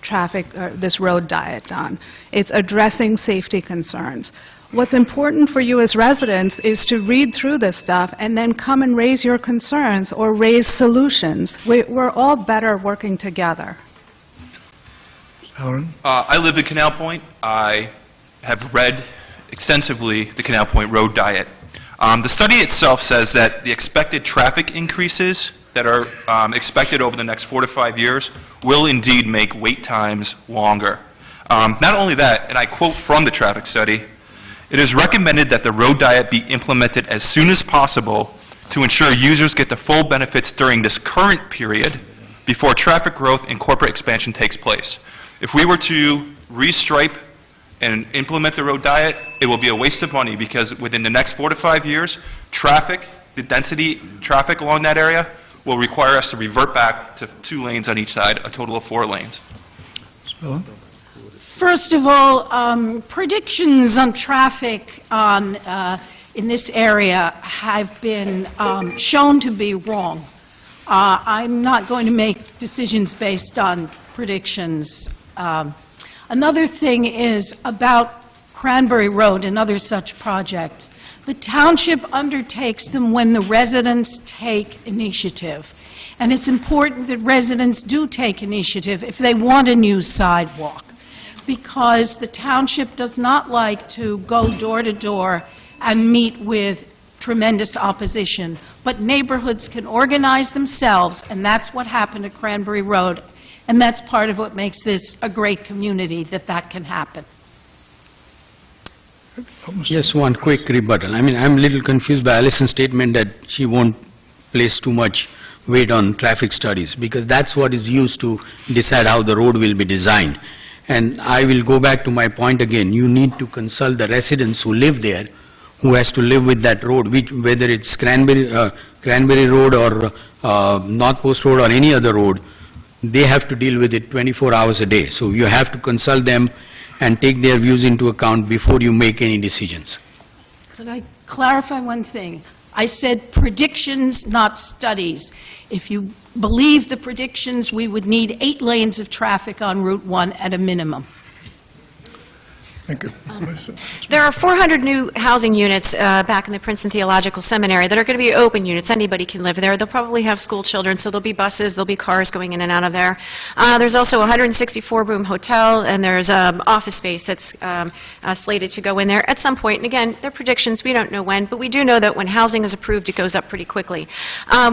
this road diet done. It's addressing safety concerns. What's important for you as residents is to read through this stuff and then come and raise your concerns or raise solutions. We're all better working together. Halloran? I live in Canal Point. I have read extensively the Canal Point Road diet. The study itself says that the expected traffic increases that are expected over the next 4 to 5 years will indeed make wait times longer. Not only that, and I quote from the traffic study, "It is recommended that the road diet be implemented as soon as possible to ensure users get the full benefits during this current period before traffic growth and corporate expansion takes place." If we were to restripe and implement the road diet, it will be a waste of money because within the next 4 to 5 years, traffic, the density traffic along that area will require us to revert back to 2 lanes on each side, a total of 4 lanes. Ms. Miller? First of all, predictions on traffic in this area have been shown to be wrong. I'm not going to make decisions based on predictions. Another thing is about Cranberry Road and other such projects. The township undertakes them when the residents take initiative. And it's important that residents do take initiative if they want a new sidewalk, because the township does not like to go door to door and meet with tremendous opposition. But neighborhoods can organize themselves, and that's what happened at Cranberry Road. And that's part of what makes this a great community, that can happen. Just one quick rebuttal. I mean, I'm a little confused by Allison's statement that she won't place too much weight on traffic studies, because that's what is used to decide how the road will be designed. And I will go back to my point again. You need to consult the residents who live there, who has to live with that road, whether it's Cranberry Road or North Post Road or any other road. They have to deal with it 24 hours a day. So you have to consult them and take their views into account before you make any decisions. Could I clarify one thing? I said predictions, not studies. If you believe the predictions, we would need 8 lanes of traffic on Route 1 at a minimum. Thank you. There are 400 new housing units back in the Princeton Theological Seminary that are going to be open units. Anybody can live there. They'll probably have school children, so there'll be buses, there'll be cars going in and out of there. There's also a 164-room hotel, and there's office space that's slated to go in there at some point. And again, they're predictions. We don't know when, but we do know that when housing is approved, it goes up pretty quickly.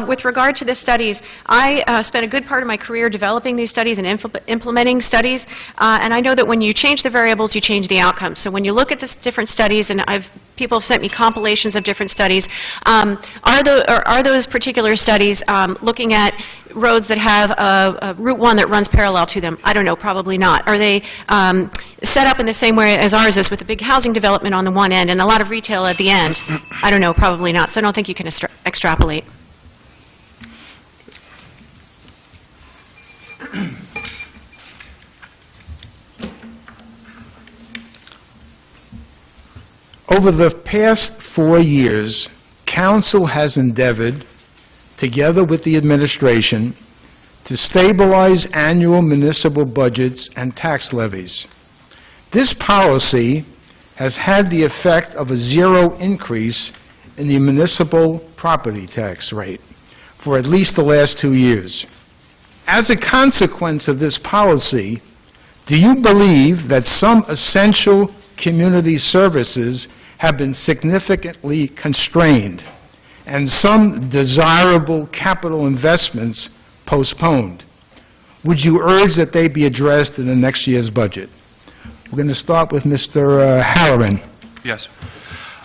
With regard to the studies, I spent a good part of my career developing these studies and implementing studies, and I know that when you change the variables, you change the outcomes. So when you look at the different studies, and people have sent me compilations of different studies, are those particular studies looking at roads that have a Route 1 that runs parallel to them? I don't know, probably not. Are they set up in the same way as ours is, with a big housing development on the one end and a lot of retail at the end? I don't know, probably not. So I don't think you can extrapolate. Over the past 4 years, Council has endeavored, together with the administration, to stabilize annual municipal budgets and tax levies. This policy has had the effect of a zero increase in the municipal property tax rate for at least the last 2 years. As a consequence of this policy, do you believe that some essential community services have been significantly constrained and some desirable capital investments postponed? Would you urge that they be addressed in the next year's budget? We're going to start with Mr. Halloran. Yes.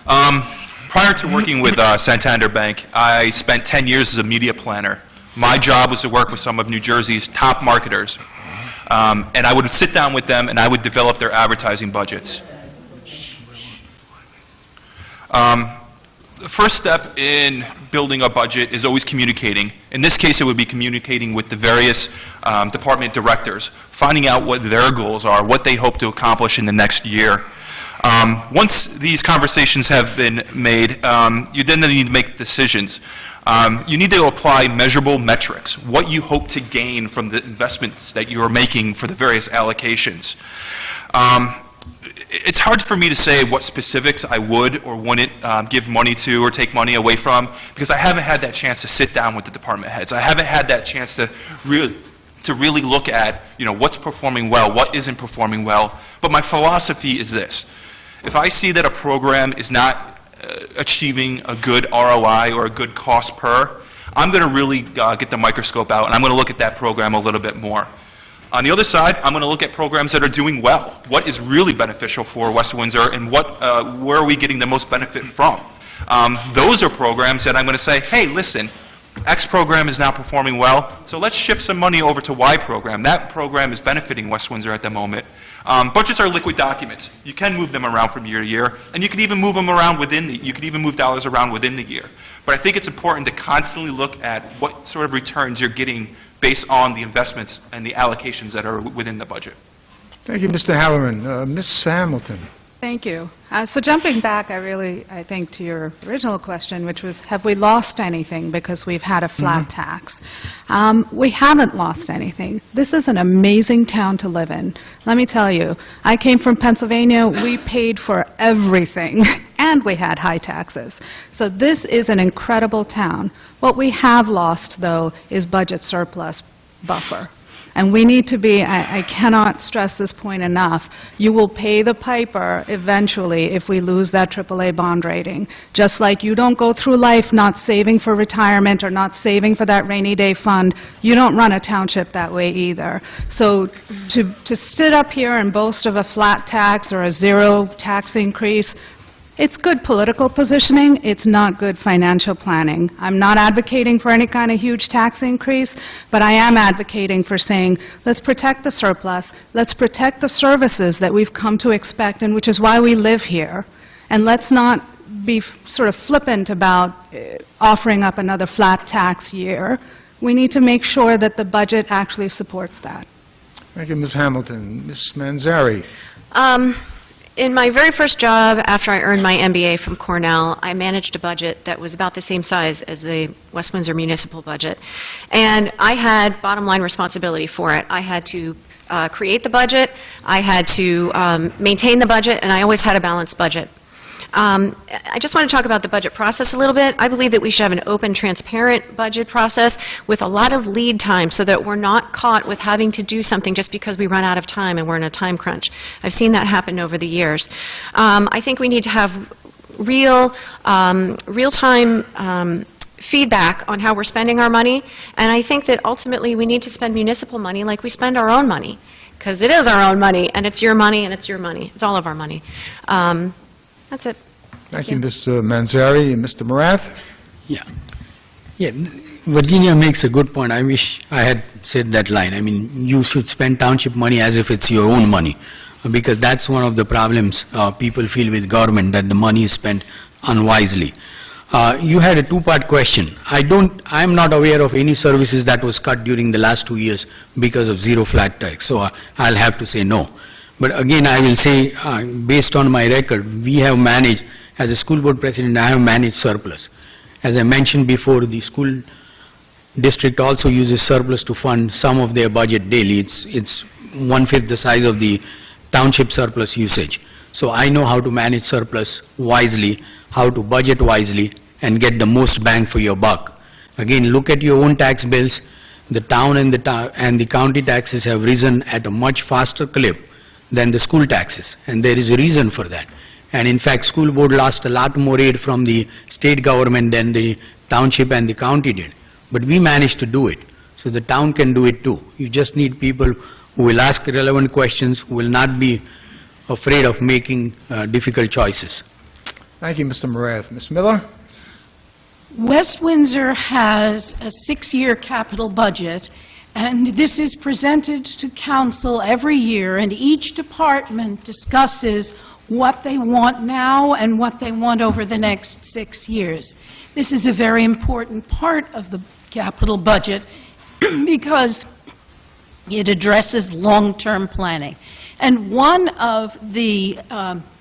Prior to working with Santander Bank, I spent 10 years as a media planner. My job was to work with some of New Jersey's top marketers, and I would sit down with them and I would develop their advertising budgets. The first step in building a budget is always communicating. In this case, it would be communicating with the various department directors, finding out what their goals are, what they hope to accomplish in the next year. Once these conversations have been made, you then need to make decisions. You need to apply measurable metrics, what you hope to gain from the investments that you are making for the various allocations. It's hard for me to say what specifics I would or wouldn't give money to or take money away from, because I haven't had that chance to sit down with the department heads. I haven't had that chance to really look at, what's performing well, what isn't performing well. But my philosophy is this: if I see that a program is not achieving a good ROI or a good cost per, I'm going to really get the microscope out and I'm going to look at that program a little bit more. On the other side, I'm going to look at programs that are doing well. What is really beneficial for West Windsor, and where are we getting the most benefit from? Those are programs that I'm going to say, hey, listen, X program is now performing well, so let's shift some money over to Y program. That program is benefiting West Windsor at the moment. Budgets are liquid documents. You can move them around from year to year, and you can even move them around you could even move dollars around within the year. But I think it's important to constantly look at what sort of returns you're getting based on the investments and the allocations that are within the budget. Thank you, Mr. Halloran. Ms. Hamilton. Thank you. So jumping back, I think, to your original question, which was, have we lost anything because we've had a flat tax? We haven't lost anything. This is an amazing town to live in. Let me tell you, I came from Pennsylvania. We paid for everything, and we had high taxes. So this is an incredible town. What we have lost, though, is budget surplus buffer. And we need to be, I cannot stress this point enough, you will pay the piper eventually if we lose that AAA bond rating. Just like you don't go through life not saving for retirement or not saving for that rainy day fund, you don't run a township that way either. So to sit up here and boast of a flat tax or a zero tax increase, it's good political positioning, it's not good financial planning. I'm not advocating for any kind of huge tax increase, but I am advocating for saying, let's protect the surplus, let's protect the services that we've come to expect, and which is why we live here, and let's not be sort of flippant about offering up another flat tax year. We need to make sure that the budget actually supports that. Thank you, Ms. Hamilton. Ms. Manzari. In my very first job, after I earned my MBA from Cornell, I managed a budget that was about the same size as the West Windsor municipal budget. And I had bottom line responsibility for it. I had to create the budget, I had to maintain the budget, and I always had a balanced budget. I just want to talk about the budget process a little bit. I believe that we should have an open, transparent budget process with a lot of lead time so that we're not caught with having to do something just because we run out of time and we're in a time crunch. I've seen that happen over the years. I think we need to have real-time feedback on how we're spending our money, and I think that ultimately we need to spend municipal money like we spend our own money, because it is our own money, and it's your money, and it's your money. It's all of our money. That's it. Thank you, Ms. Manzari. And Mr. Morath? Yeah, Virginia makes a good point. I wish I had said that line. I mean, you should spend township money as if it's your own money, because that's one of the problems people feel with government, that the money is spent unwisely. You had a two-part question. I'm not aware of any services that was cut during the last 2 years because of zero flat tax, so I'll have to say no. But again, I will say, based on my record, we have managed, as a school board president, I have managed surplus. As I mentioned before, the school district also uses surplus to fund some of their budget daily. It's 1/5 the size of the township surplus usage. So I know how to manage surplus wisely, how to budget wisely, and get the most bang for your buck. Again, look at your own tax bills. The town and the county taxes have risen at a much faster clip than the school taxes, and there is a reason for that. And in fact, school board lost a lot more aid from the state government than the township and the county did. But we managed to do it, so the town can do it too. You just need people who will ask relevant questions, who will not be afraid of making difficult choices. Thank you, Mr. Morath. Ms. Miller? West Windsor has a 6-year capital budget, and this is presented to council every year, and each department discusses what they want now and what they want over the next 6 years. This is a very important part of the capital budget because it addresses long-term planning. And one of the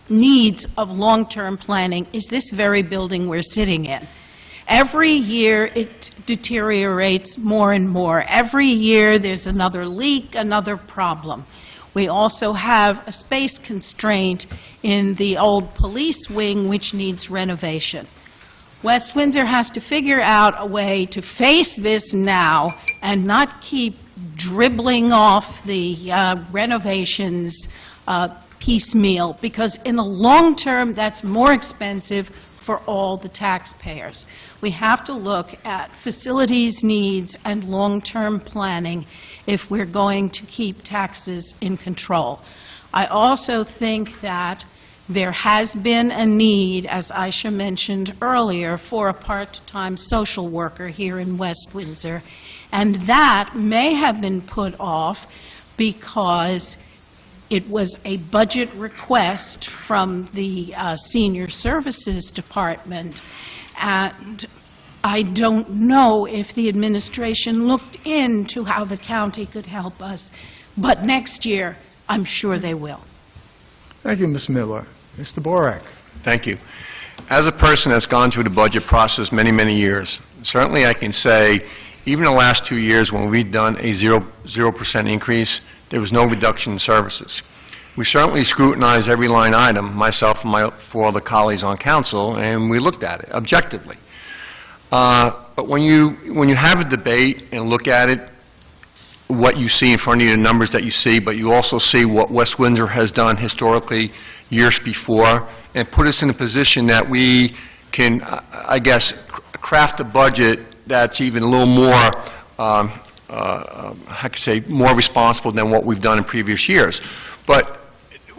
needs of long-term planning is this very building we're sitting in. Every year it deteriorates more and more. Every year there's another leak, another problem. We also have a space constraint in the old police wing which needs renovation. West Windsor has to figure out a way to face this now and not keep dribbling off the renovations piecemeal, because in the long term that's more expensive for all the taxpayers. We have to look at facilities needs and long-term planning if we're going to keep taxes in control. I also think that there has been a need, as Aisha mentioned earlier, for a part-time social worker here in West Windsor, and that may have been put off because it was a budget request from the Senior Services Department, and I don't know if the administration looked into how the county could help us, but next year, I'm sure they will. Thank you, Ms. Miller. Mr. Borak. Thank you. As a person that's gone through the budget process many, many years, certainly I can say, even the last 2 years when we've done a 0% increase, there was no reduction in services. We certainly scrutinized every line item, myself and my 4 other colleagues on council, and we looked at it objectively. But when you have a debate and look at it, what you see in front of you, the numbers that you see, but you also see what West Windsor has done historically years before, and put us in a position that we can, I guess, craft a budget that's even a little more, I could say, more responsible than what we've done in previous years. But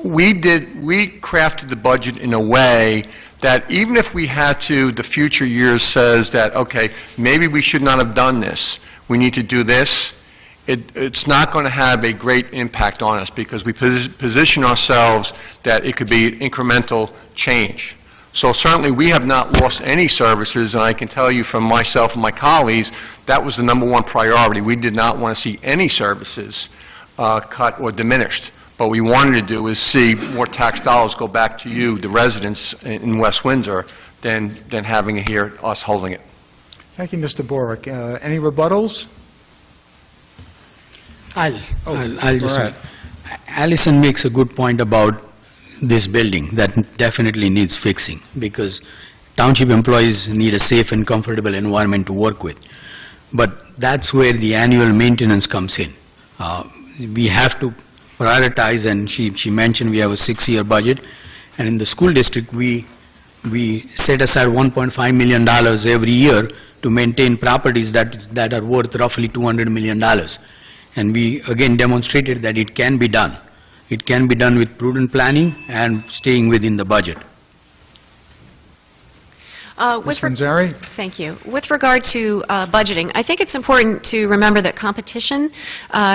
we crafted the budget in a way that even if we had to, the future years says that, okay, maybe we should not have done this, we need to do this, it's not going to have a great impact on us because we position ourselves that it could be incremental change. So certainly we have not lost any services, and I can tell you from myself and my colleagues, that was the #1 priority. We did not want to see any services cut or diminished. What we wanted to do is see more tax dollars go back to you, the residents in West Windsor, than having it here, us holding it. Thank you, Mr. Borak. Any rebuttals? I'll just make. Allison makes a good point about this building that definitely needs fixing because township employees need a safe and comfortable environment to work with. But that's where the annual maintenance comes in. We have to prioritize, and she mentioned we have a 6-year budget, and in the school district we set aside $1.5 million every year to maintain properties that are worth roughly $200 million. And we again demonstrated that it can be done. It can be done with prudent planning and staying within the budget. Ms. Manzari? Thank you. With regard to budgeting, I think it's important to remember that competition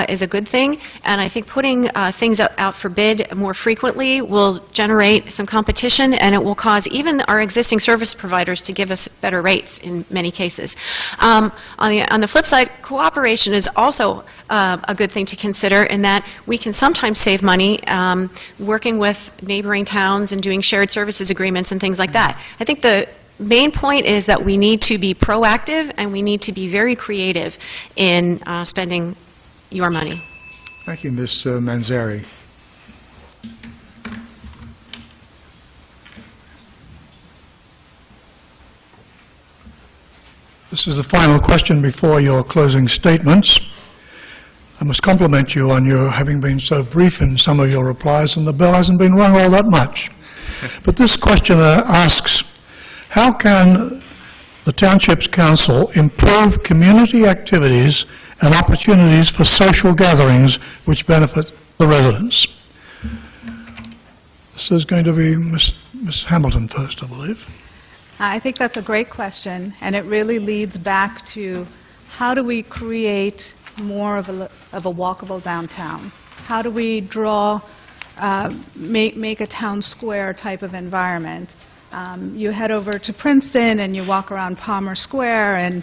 is a good thing, and I think putting things out for bid more frequently will generate some competition, and it will cause even our existing service providers to give us better rates in many cases. On the flip side, cooperation is also a good thing to consider in that we can sometimes save money working with neighboring towns and doing shared services agreements and things like that. I think the main point is that we need to be proactive and we need to be very creative in spending your money. Thank you, Ms. Manzari. This is the final question before your closing statements. I must compliment you on your having been so brief in some of your replies, and the bell hasn't been rung all that much. But this questioner asks, how can the Township's Council improve community activities and opportunities for social gatherings which benefit the residents? This is going to be Ms. Hamilton first, I believe. I think that's a great question, and it really leads back to how do we create more of a walkable downtown? How do we draw, make a town square type of environment? You head over to Princeton and you walk around Palmer Square, and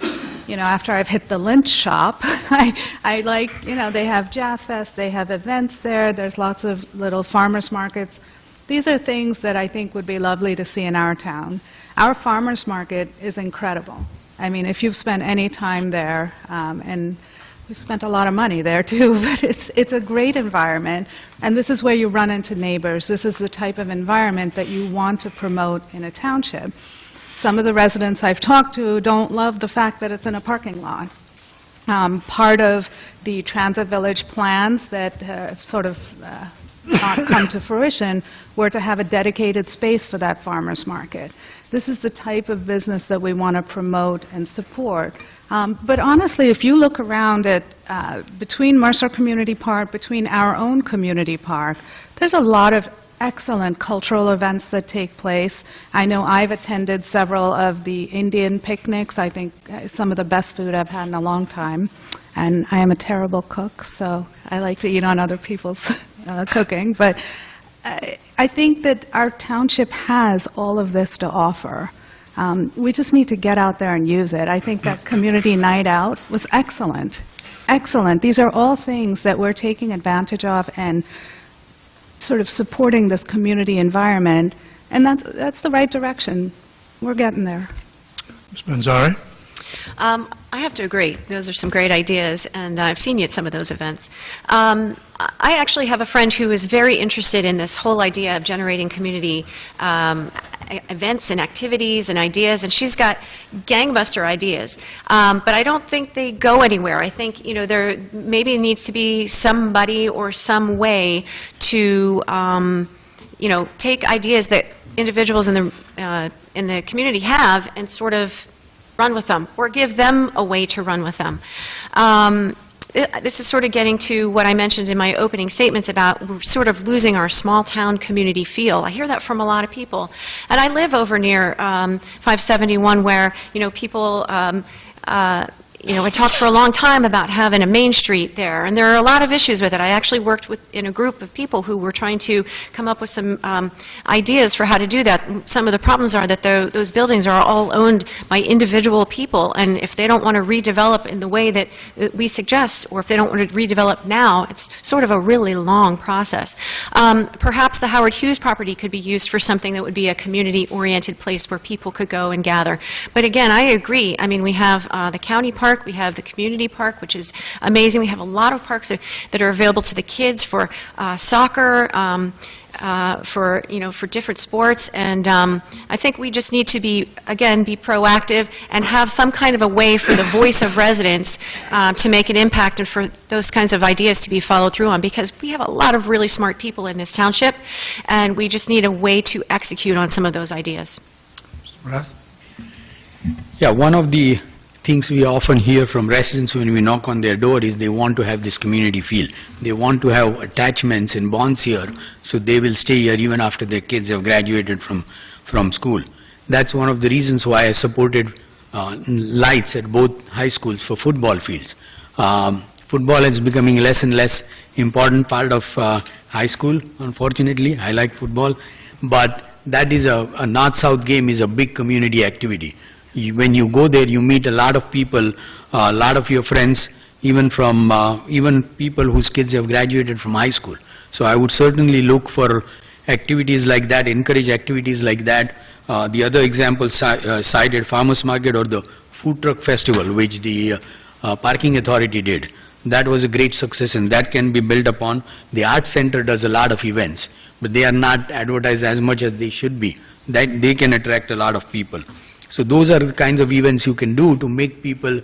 after I've hit the Lynch shop, I like, they have Jazz Fest, they have events there, there's lots of little farmers markets. These are things that I think would be lovely to see in our town. Our farmers market is incredible. I mean, if you've spent any time there, and we've spent a lot of money there too, but it's a great environment, and this is where you run into neighbors. This is the type of environment that you want to promote in a township. Some of the residents I've talked to don't love the fact that it's in a parking lot. Part of the Transit Village plans that sort of not come to fruition were to have a dedicated space for that farmers market. This is the type of business that we want to promote and support. But honestly, if you look around at between Mercer Community Park, between our own community park, there's a lot of excellent cultural events that take place. I know I've attended several of the Indian picnics. I think some of the best food I've had in a long time. And I am a terrible cook, so I like to eat on other people's cooking. But I think that our township has all of this to offer. We just need to get out there and use it. I think that community night out was excellent. Excellent. These are all things that we're taking advantage of and sort of supporting this community environment, and that's the right direction. We're getting there. Ms. Manzari? I have to agree. Those are some great ideas, and I've seen you at some of those events. I actually have a friend who is very interested in this whole idea of generating community events and activities and ideas, and she's got gangbuster ideas. But I don't think they go anywhere. I think, you know, there maybe needs to be somebody or some way to, you know, take ideas that individuals in the community have and sort of run with them, or give them a way to run with them. This is sort of getting to what I mentioned in my opening statements about we're sort of losing our small town community feel. I hear that from a lot of people. And I live over near 571 where, you know, people, you know, I talked for a long time about having a main street there, and there are a lot of issues with it. I actually worked in a group of people who were trying to come up with some ideas for how to do that. Some of the problems are that those buildings are all owned by individual people, and if they don't want to redevelop in the way that we suggest, or if they don't want to redevelop now, it's sort of a really long process. Perhaps the Howard Hughes property could be used for something that would be a community-oriented place where people could go and gather. But again, I agree. I mean, we have the county park, we have the community park, which is amazing. We have a lot of parks that are available to the kids for soccer, for, you know, for different sports, and I think we just need to be proactive and have some kind of a way for the voice of residents to make an impact and for those kinds of ideas to be followed through on, because we have a lot of really smart people in this township, and we just need a way to execute on some of those ideas. Rath? Yeah, one of the things we often hear from residents when we knock on their door is they want to have this community feel. They want to have attachments and bonds here, so they will stay here even after their kids have graduated from school. That's one of the reasons why I supported lights at both high schools for football fields. Football is becoming less and less important part of high school, unfortunately. I like football, but that is a north-south game is a big community activity. When you go there, you meet a lot of people, a lot of your friends, even from even people whose kids have graduated from high school. So I would certainly look for activities like that, encourage activities like that. The other examples cited, Farmers Market or the Food Truck Festival, which the Parking Authority did. That was a great success, and that can be built upon. The Arts Center does a lot of events, but they are not advertised as much as they should be. That they can attract a lot of people. So those are the kinds of events you can do to make people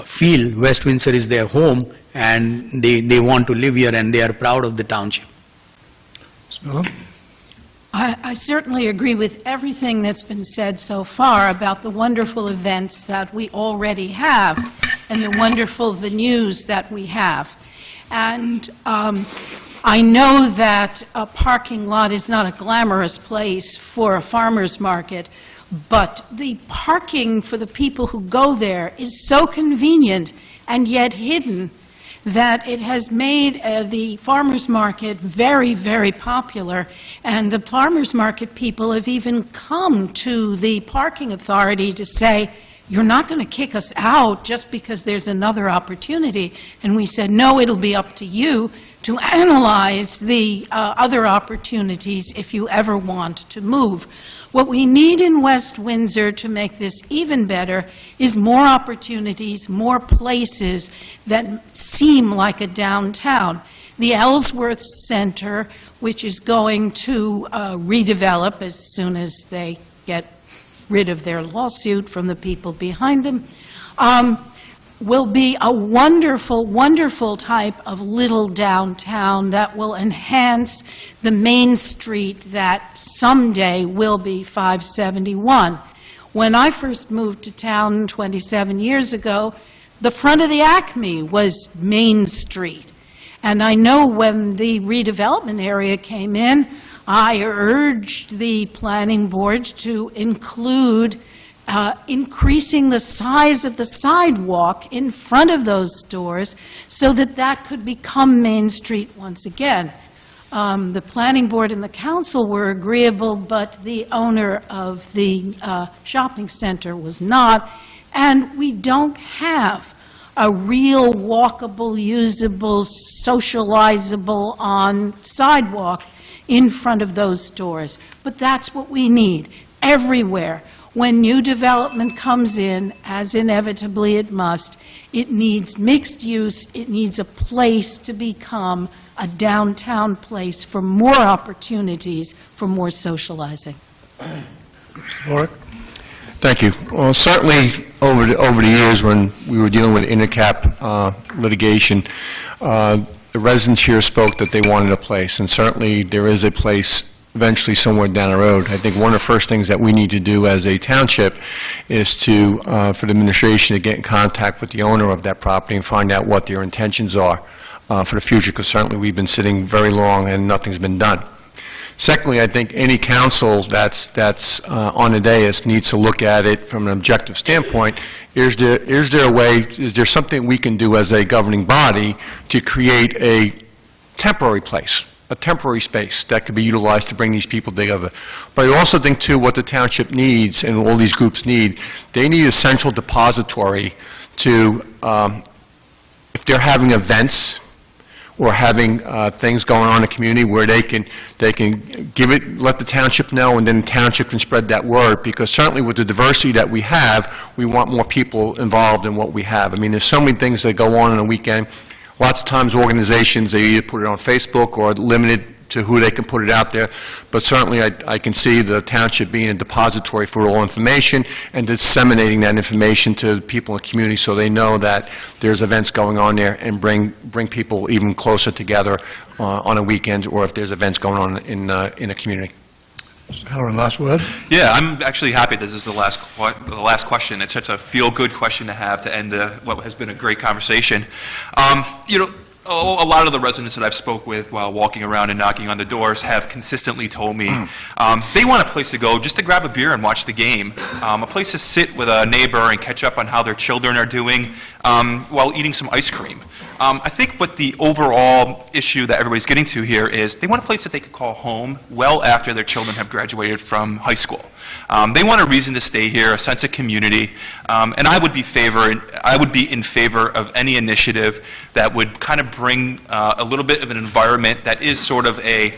feel West Windsor is their home, and they want to live here and they are proud of the township. Ms. Miller? I certainly agree with everything that's been said so far about the wonderful events that we already have and the wonderful venues that we have. And I know that a parking lot is not a glamorous place for a farmer's market, but the parking for the people who go there is so convenient and yet hidden that it has made the farmers market very, very popular. And the farmers market people have even come to the parking authority to say, you're not going to kick us out just because there's another opportunity. And we said, no, it'll be up to you to analyze the other opportunities if you ever want to move. What we need in West Windsor to make this even better is more opportunities, more places that seem like a downtown. The Ellsworth Center, which is going to redevelop as soon as they get rid of their lawsuit from the people behind them, will be a wonderful, wonderful type of little downtown that will enhance the main street that someday will be 571. When I first moved to town 27 years ago, the front of the Acme was Main Street. And I know when the redevelopment area came in, I urged the planning board to include increasing the size of the sidewalk in front of those stores so that that could become Main Street once again. The planning board and the council were agreeable, but the owner of the shopping center was not, and we don't have a real walkable, usable, socializable on sidewalk. in front of those stores. But that's what we need everywhere. When new development comes in, as inevitably it must, it needs mixed use, it needs a place to become a downtown place for more opportunities for more socializing. Warwick? Thank you. Well, certainly over the years when we were dealing with INDICAP litigation, the residents here spoke that they wanted a place, and certainly there is a place eventually somewhere down the road. I think one of the first things that we need to do as a township is to, for the administration to get in contact with the owner of that property and find out what their intentions are for the future, because certainly we've been sitting very long and nothing's been done. Secondly, I think any council that's on the dais needs to look at it from an objective standpoint. Is there something we can do as a governing body to create a temporary place, a temporary space that could be utilized to bring these people together? But I also think, too, what the township needs and all these groups need, they need a central depository to, if they're having events or having things going on in the community where they can give it, let the township know, and then the township can spread that word, because certainly with the diversity that we have, we want more people involved in what we have. I mean, there's so many things that go on a weekend. Lots of times organizations, they either put it on Facebook or limited to who they can put it out there, but certainly I can see the township being a depository for all information and disseminating that information to people in the community so they know that there's events going on there, and bring people even closer together on a weekend, or if there's events going on in a community. Mr. Halloran, last word? Yeah, I'm actually happy this is the last question. It's such a feel-good question to have to end what has been a great conversation. You know, a lot of the residents that I've spoke with while walking around and knocking on the doors have consistently told me they want a place to go just to grab a beer and watch the game, a place to sit with a neighbor and catch up on how their children are doing while eating some ice cream. I think what the overall issue that everybody's getting to here is they want a place that they could call home well after their children have graduated from high school. They want a reason to stay here, a sense of community, and I would be in favor of any initiative that would kind of bring a little bit of an environment that is sort of a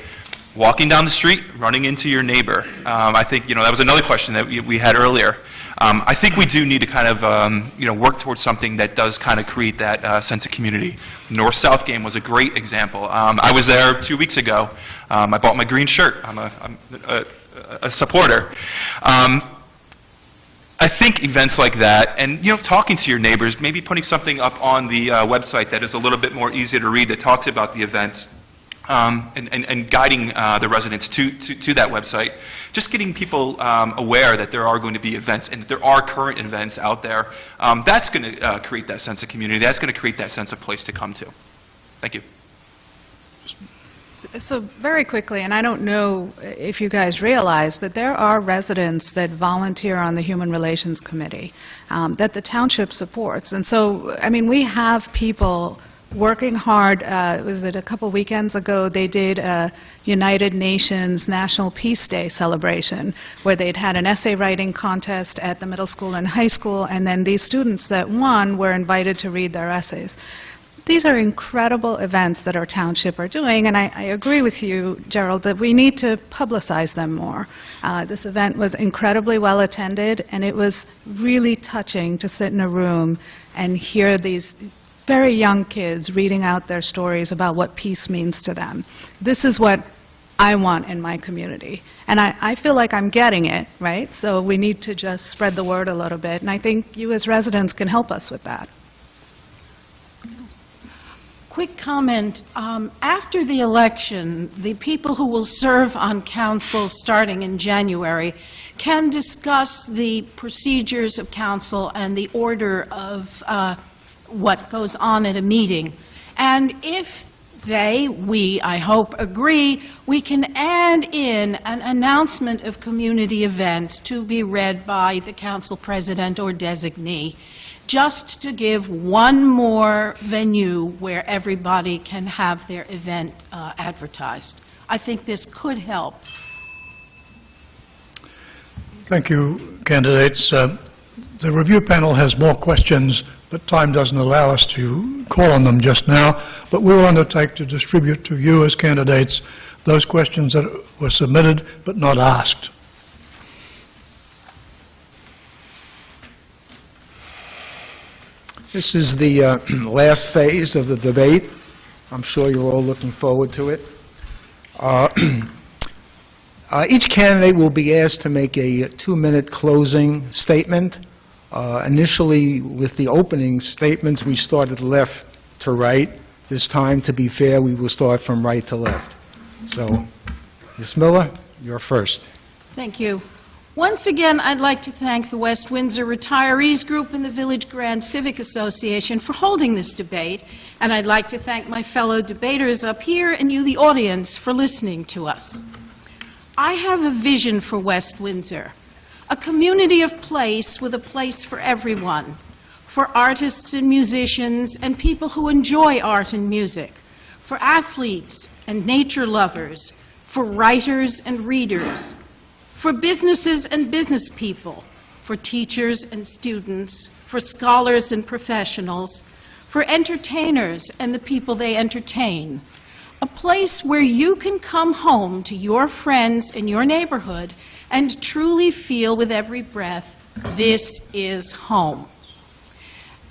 walking down the street, running into your neighbor. I think, that was another question that we had earlier. I think we do need to kind of, work towards something that does kind of create that sense of community. North-South game was a great example. I was there 2 weeks ago. I bought my green shirt. I'm a supporter. I think events like that, and talking to your neighbors, maybe putting something up on the website that is a little bit more easy to read that talks about the events, and guiding the residents to that website, just getting people aware that there are going to be events and that there are current events out there. That's going to create that sense of community. That's going to create that sense of place to come to. Thank you. So very quickly, and I don't know if you guys realize, but there are residents that volunteer on the Human Relations Committee that the township supports. And so, I mean, we have people working hard. Was it a couple weekends ago, they did a United Nations National Peace Day celebration where they'd had an essay writing contest at the middle school and high school, and then these students that won were invited to read their essays. These are incredible events that our township are doing, and I agree with you, Gerald, that we need to publicize them more. This event was incredibly well attended, and it was really touching to sit in a room and hear these very young kids reading out their stories about what peace means to them. This is what I want in my community, and I feel like I'm getting it, right? So we need to just spread the word a little bit, and I think you as residents can help us with that. Quick comment. After the election, the people who will serve on council starting in January can discuss the procedures of council and the order of what goes on at a meeting. And if we, I hope, agree, we can add in an announcement of community events to be read by the council president or designee, just to give one more venue where everybody can have their event advertised. I think this could help. Thank you, candidates. The review panel has more questions, but time doesn't allow us to call on them just now. But we will undertake to distribute to you as candidates those questions that were submitted but not asked. This is the last phase of the debate. I'm sure you're all looking forward to it. Each candidate will be asked to make a 2-minute closing statement. Initially, with the opening statements, we started left to right. This time, to be fair, we will start from right to left. So, Ms. Miller, you're first. Thank you. Once again, I'd like to thank the West Windsor Retirees Group and the Village Grand Civic Association for holding this debate, and I'd like to thank my fellow debaters up here and you, the audience, for listening to us. I have a vision for West Windsor, a community of place with a place for everyone, for artists and musicians and people who enjoy art and music, for athletes and nature lovers, for writers and readers, for businesses and business people, for teachers and students, for scholars and professionals, for entertainers and the people they entertain. A place where you can come home to your friends in your neighborhood and truly feel with every breath, this is home.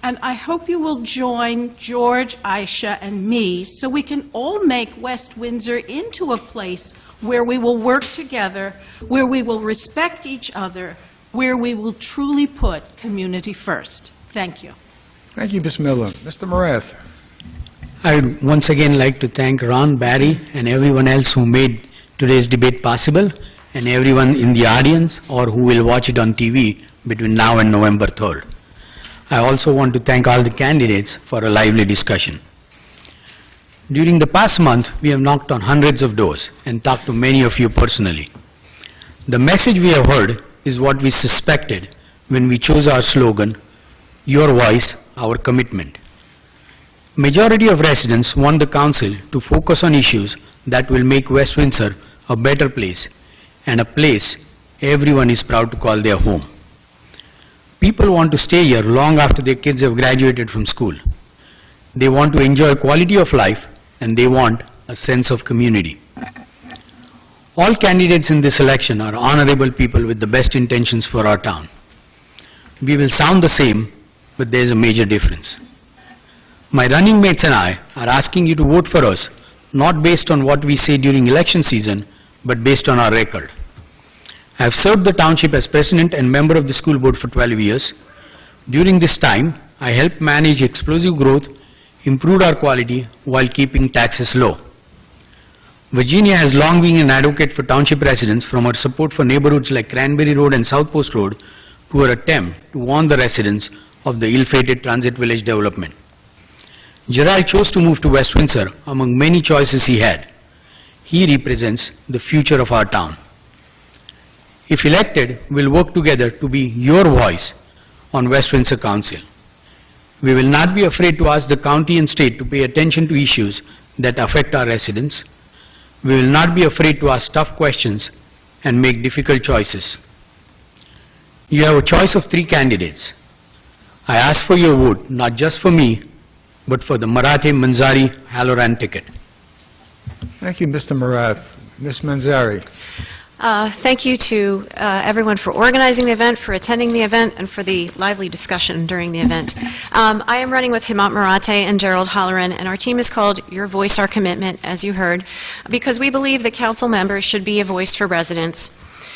And I hope you will join George, Aisha, and me so we can all make West Windsor into a place where we will work together, where we will respect each other, where we will truly put community first. Thank you. Thank you, Ms. Miller. Mr. Morath. I would once again like to thank Ron, Barry, and everyone else who made today's debate possible, and everyone in the audience or who will watch it on TV between now and November 3rd. I also want to thank all the candidates for a lively discussion. During the past month, we have knocked on hundreds of doors and talked to many of you personally. The message we have heard is what we suspected when we chose our slogan, "Your voice, our commitment." Majority of residents want the council to focus on issues that will make West Windsor a better place and a place everyone is proud to call their home. People want to stay here long after their kids have graduated from school. They want to enjoy quality of life, and they want a sense of community. All candidates in this election are honorable people with the best intentions for our town. We will sound the same, but there's a major difference. My running mates and I are asking you to vote for us, not based on what we say during election season, but based on our record. I have served the township as president and member of the school board for 12 years. During this time, I helped manage explosive growth, improved our quality while keeping taxes low. Virginia has long been an advocate for township residents, from her support for neighborhoods like Cranberry Road and South Post Road to her attempt to warn the residents of the ill-fated Transit Village development. Gerald chose to move to West Windsor among many choices he had. He represents the future of our town. If elected, we'll work together to be your voice on West Windsor Council. We will not be afraid to ask the county and state to pay attention to issues that affect our residents. We will not be afraid to ask tough questions and make difficult choices. You have a choice of 3 candidates. I ask for your vote, not just for me, but for the Marathe Manzari Halloran ticket. Thank you, Mr. Morath. Ms. Manzari. Thank you to everyone for organizing the event, for attending the event, and for the lively discussion during the event. I am running with Himant Marathe and Gerald Halloran, and our team is called Your Voice, Our Commitment, as you heard, because we believe that council members should be a voice for residents.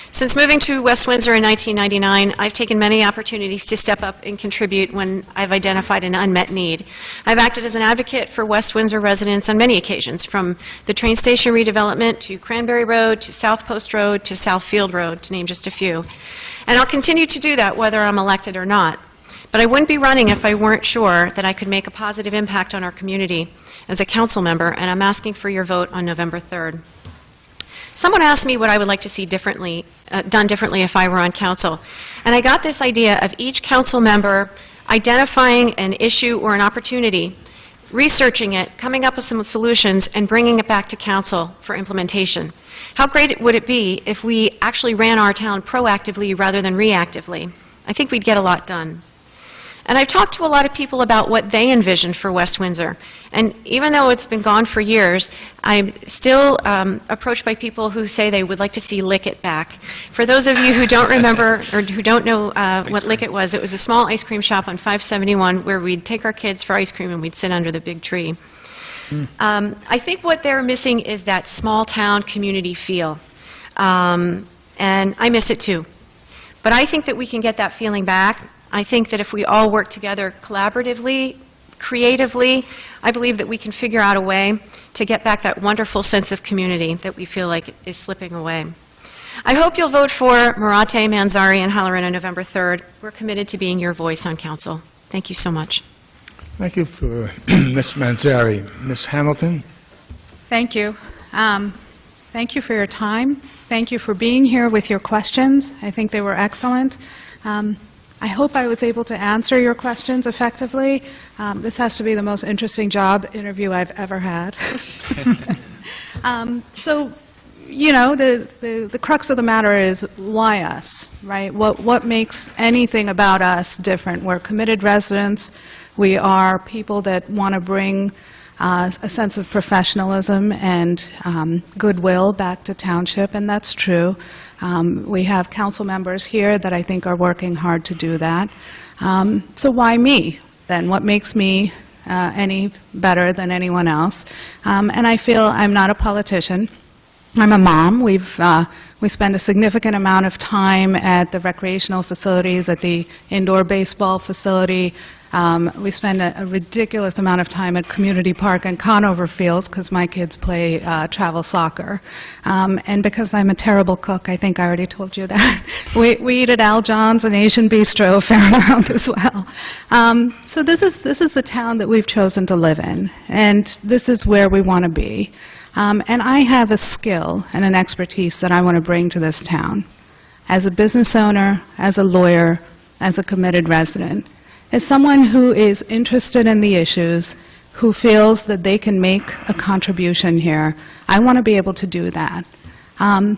Since moving to West Windsor in 1999, I've taken many opportunities to step up and contribute when I've identified an unmet need. I've acted as an advocate for West Windsor residents on many occasions, from the train station redevelopment to Cranberry Road to South Post Road to South Field Road, to name just a few. And I'll continue to do that whether I'm elected or not. But I wouldn't be running if I weren't sure that I could make a positive impact on our community as a council member, and I'm asking for your vote on November 3rd. Someone asked me what I would like to see done differently if I were on council. And I got this idea of each council member identifying an issue or an opportunity, researching it, coming up with some solutions, and bringing it back to council for implementation. How great would it be if we actually ran our town proactively rather than reactively? I think we'd get a lot done. And I've talked to a lot of people about what they envision for West Windsor. And even though it's been gone for years, I'm still approached by people who say they would like to see Lick It back. For those of you who don't remember or who don't know what Lick It was a small ice cream shop on 571 where we'd take our kids for ice cream and we'd sit under the big tree. I think what they're missing is that small-town community feel. And I miss it too. But I think that we can get that feeling back. I think that if we all work together collaboratively, creatively, I believe that we can figure out a way to get back that wonderful sense of community that we feel like is slipping away. I hope you'll vote for Marate, Manzari, and Halloran on November 3rd. We're committed to being your voice on council. Thank you so much. Thank you for Ms. Manzari. Ms. Hamilton? Thank you. Thank you for your time. Thank you for being here with your questions. I think they were excellent. I hope I was able to answer your questions effectively. This has to be the most interesting job interview I've ever had. So, you know, the crux of the matter is why us, right? What makes anything about us different? We're committed residents. We are people that want to bring a sense of professionalism and goodwill back to Township, and that's true. We have council members here that I think are working hard to do that. So why me, then? What makes me any better than anyone else? And I feel I'm not a politician. I'm a mom. We spend a significant amount of time at the recreational facilities, at the indoor baseball facility. We spend a ridiculous amount of time at Community Park and Conover Fields because my kids play travel soccer. And because I'm a terrible cook, I think I already told you that, we eat at Al John's and Asian Bistro a fair amount as well. So this is the town that we've chosen to live in, and this is where we want to be. And I have a skill and an expertise that I want to bring to this town. As a business owner, as a lawyer, as a committed resident, as someone who is interested in the issues, who feels that they can make a contribution here, I want to be able to do that. I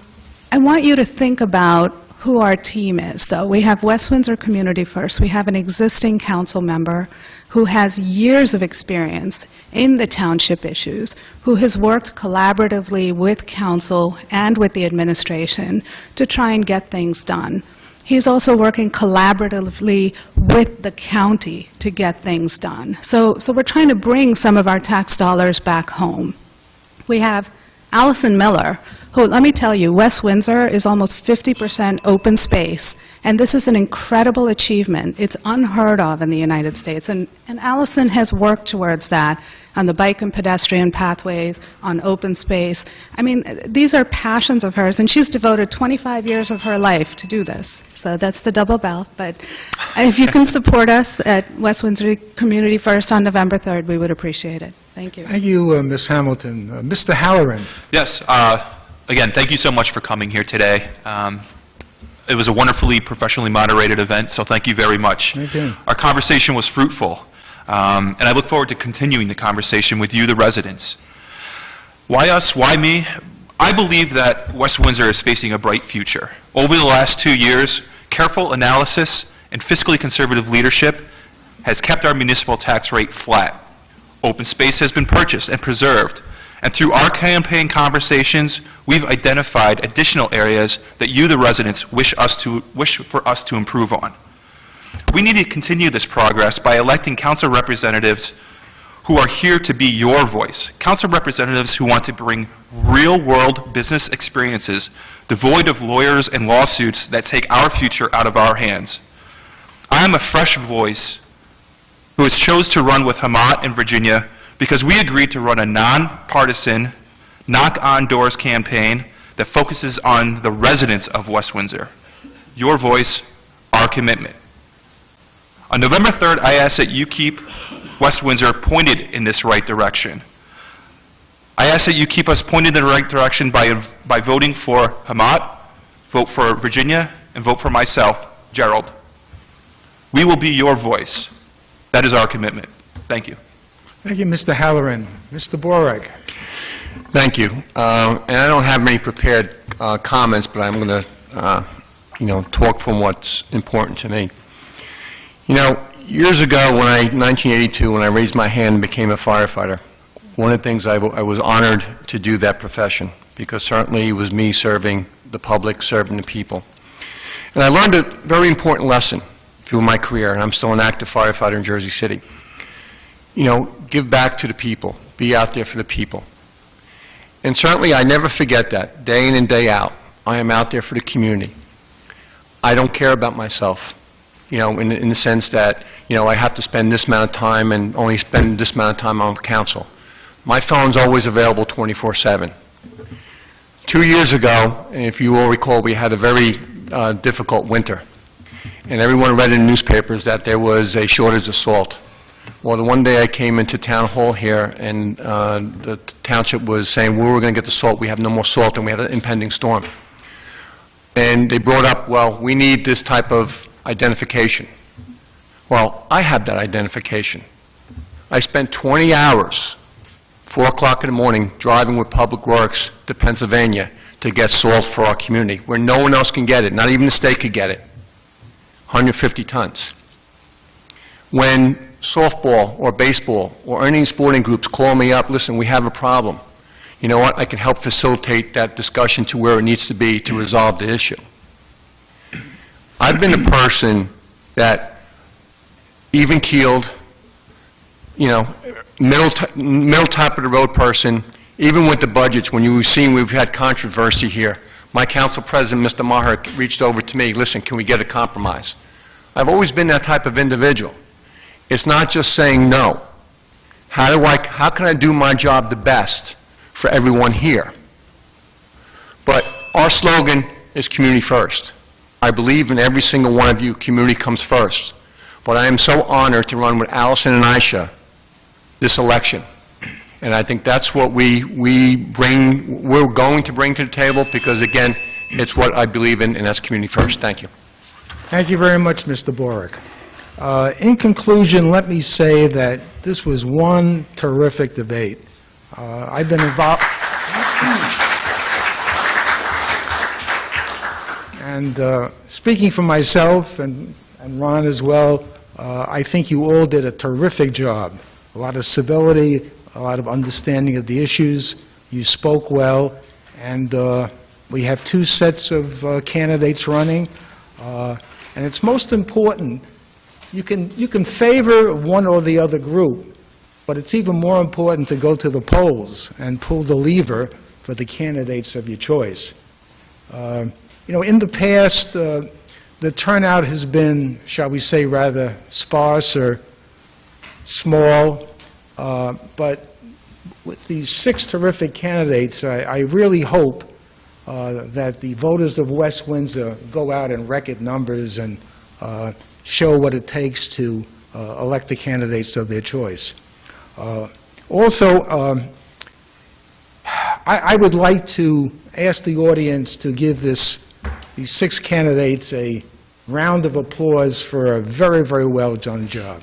want you to think about who our team is, though. We have West Windsor Community First. We have an existing council member who has years of experience in the township issues, who has worked collaboratively with council and with the administration to try and get things done. He's also working collaboratively with the county to get things done. So we're trying to bring some of our tax dollars back home. We have Allison Miller, who, let me tell you, West Windsor is almost 50% open space, and this is an incredible achievement. It's unheard of in the United States, and Allison has worked towards that on the bike and pedestrian pathways, on open space. I mean, these are passions of hers, and she's devoted 25 years of her life to do this. So that's the double bell. But if you can support us at West Windsor Community First on November 3rd, we would appreciate it. Thank you. Thank you, Ms. Hamilton. Mr. Halloran? Yes. Again, thank you so much for coming here today. It was a wonderfully professionally moderated event, so thank you very much. Thank you. Our conversation was fruitful, and I look forward to continuing the conversation with you, the residents. Why us? Why me? I believe that West Windsor is facing a bright future. Over the last 2 years, careful analysis and fiscally conservative leadership has kept our municipal tax rate flat. Open space has been purchased and preserved. And through our campaign conversations, we've identified additional areas that you, the residents, wish for us to improve on. We need to continue this progress by electing council representatives who are here to be your voice. Council representatives who want to bring real-world business experiences devoid of lawyers and lawsuits that take our future out of our hands. I am a fresh voice who has chose to run with Hamat in Virginia because we agreed to run a nonpartisan, knock-on-doors campaign that focuses on the residents of West Windsor. Your voice, our commitment. On November 3rd, I ask that you keep West Windsor pointed in this right direction. I ask that you keep us pointed in the right direction by voting for Hamat, vote for Virginia, and vote for myself, Gerald. We will be your voice. That is our commitment. Thank you. Thank you, Mr. Halloran. Mr. Borek? Thank you. And I don't have many prepared comments, but I'm going to, talk from what's important to me. Years ago, 1982, when I raised my hand and became a firefighter, one of the things I was honored to do that profession, because certainly it was me serving the public, serving the people. And I learned a very important lesson through my career, and I'm still an active firefighter in Jersey City. You know, give back to the people. Be out there for the people. And certainly I never forget that, day in and day out. I am out there for the community. I don't care about myself, you know, in the sense that, you know, I have to spend this amount of time and only spend this amount of time on council. My phone's always available 24/7. 2 years ago, and if you will recall, we had a very difficult winter. And everyone read in the newspapers that there was a shortage of salt. Well, the one day I came into town hall here, and the township was saying, where we're going to get the salt? We have no more salt, and we have an impending storm. And they brought up, well, we need this type of identification. Well, I have that identification. I spent 20 hours, 4 o'clock in the morning, driving with Public Works to Pennsylvania to get salt for our community, where no one else can get it. Not even the state could get it. 150 tons. When softball or baseball or any sporting groups call me up, listen, we have a problem. You know what? I can help facilitate that discussion to where it needs to be to resolve the issue. I've been a person that even-keeled, you know, middle top of the road person, even with the budgets, when you've seen we've had controversy here. My council president, Mr. Maher, reached over to me, listen, can we get a compromise? I've always been that type of individual. It's not just saying no. How can I do my job the best for everyone here? But our slogan is community first. I believe in every single one of you, community comes first. But I am so honored to run with Allison and Aisha this election. And I think that's what we're going to bring to the table, because again, it's what I believe in, and that's community first. Thank you. Thank you very much, Mr. Borick. In conclusion, let me say that this was one terrific debate. I've been involved, and speaking for myself and Ron as well, I think you all did a terrific job. A lot of civility, a lot of understanding of the issues. You spoke well, and we have 2 sets of candidates running. And it's most important, you can favor one or the other group, but it's even more important to go to the polls and pull the lever for the candidates of your choice. You know, in the past, the turnout has been, shall we say, rather sparse or small, but with these 6 terrific candidates, I really hope that the voters of West Windsor go out in record numbers and show what it takes to elect the candidates of their choice. Also, I would like to ask the audience to give these 6 candidates a round of applause for a very, very well done job.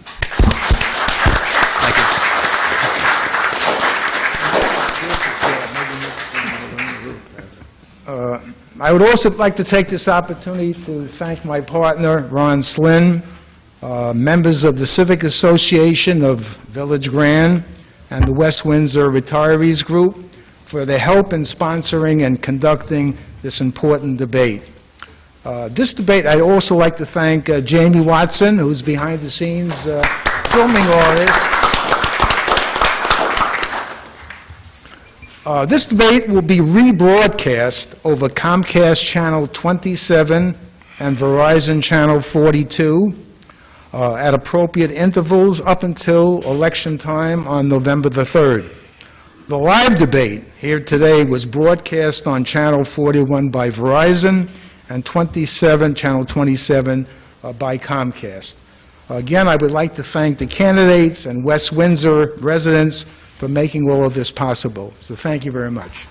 I would also like to take this opportunity to thank my partner, Ron Slynn, members of the Civic Association of Village Grand, and the West Windsor Retirees Group for their help in sponsoring and conducting this important debate. This debate, I'd also like to thank Jamie Watson, who's behind the scenes filming all this. This debate will be rebroadcast over Comcast Channel 27 and Verizon Channel 42 at appropriate intervals up until election time on November the 3rd. The live debate here today was broadcast on Channel 41 by Verizon and Channel 27 by Comcast. Again, I would like to thank the candidates and West Windsor residents for making all of this possible. So thank you very much.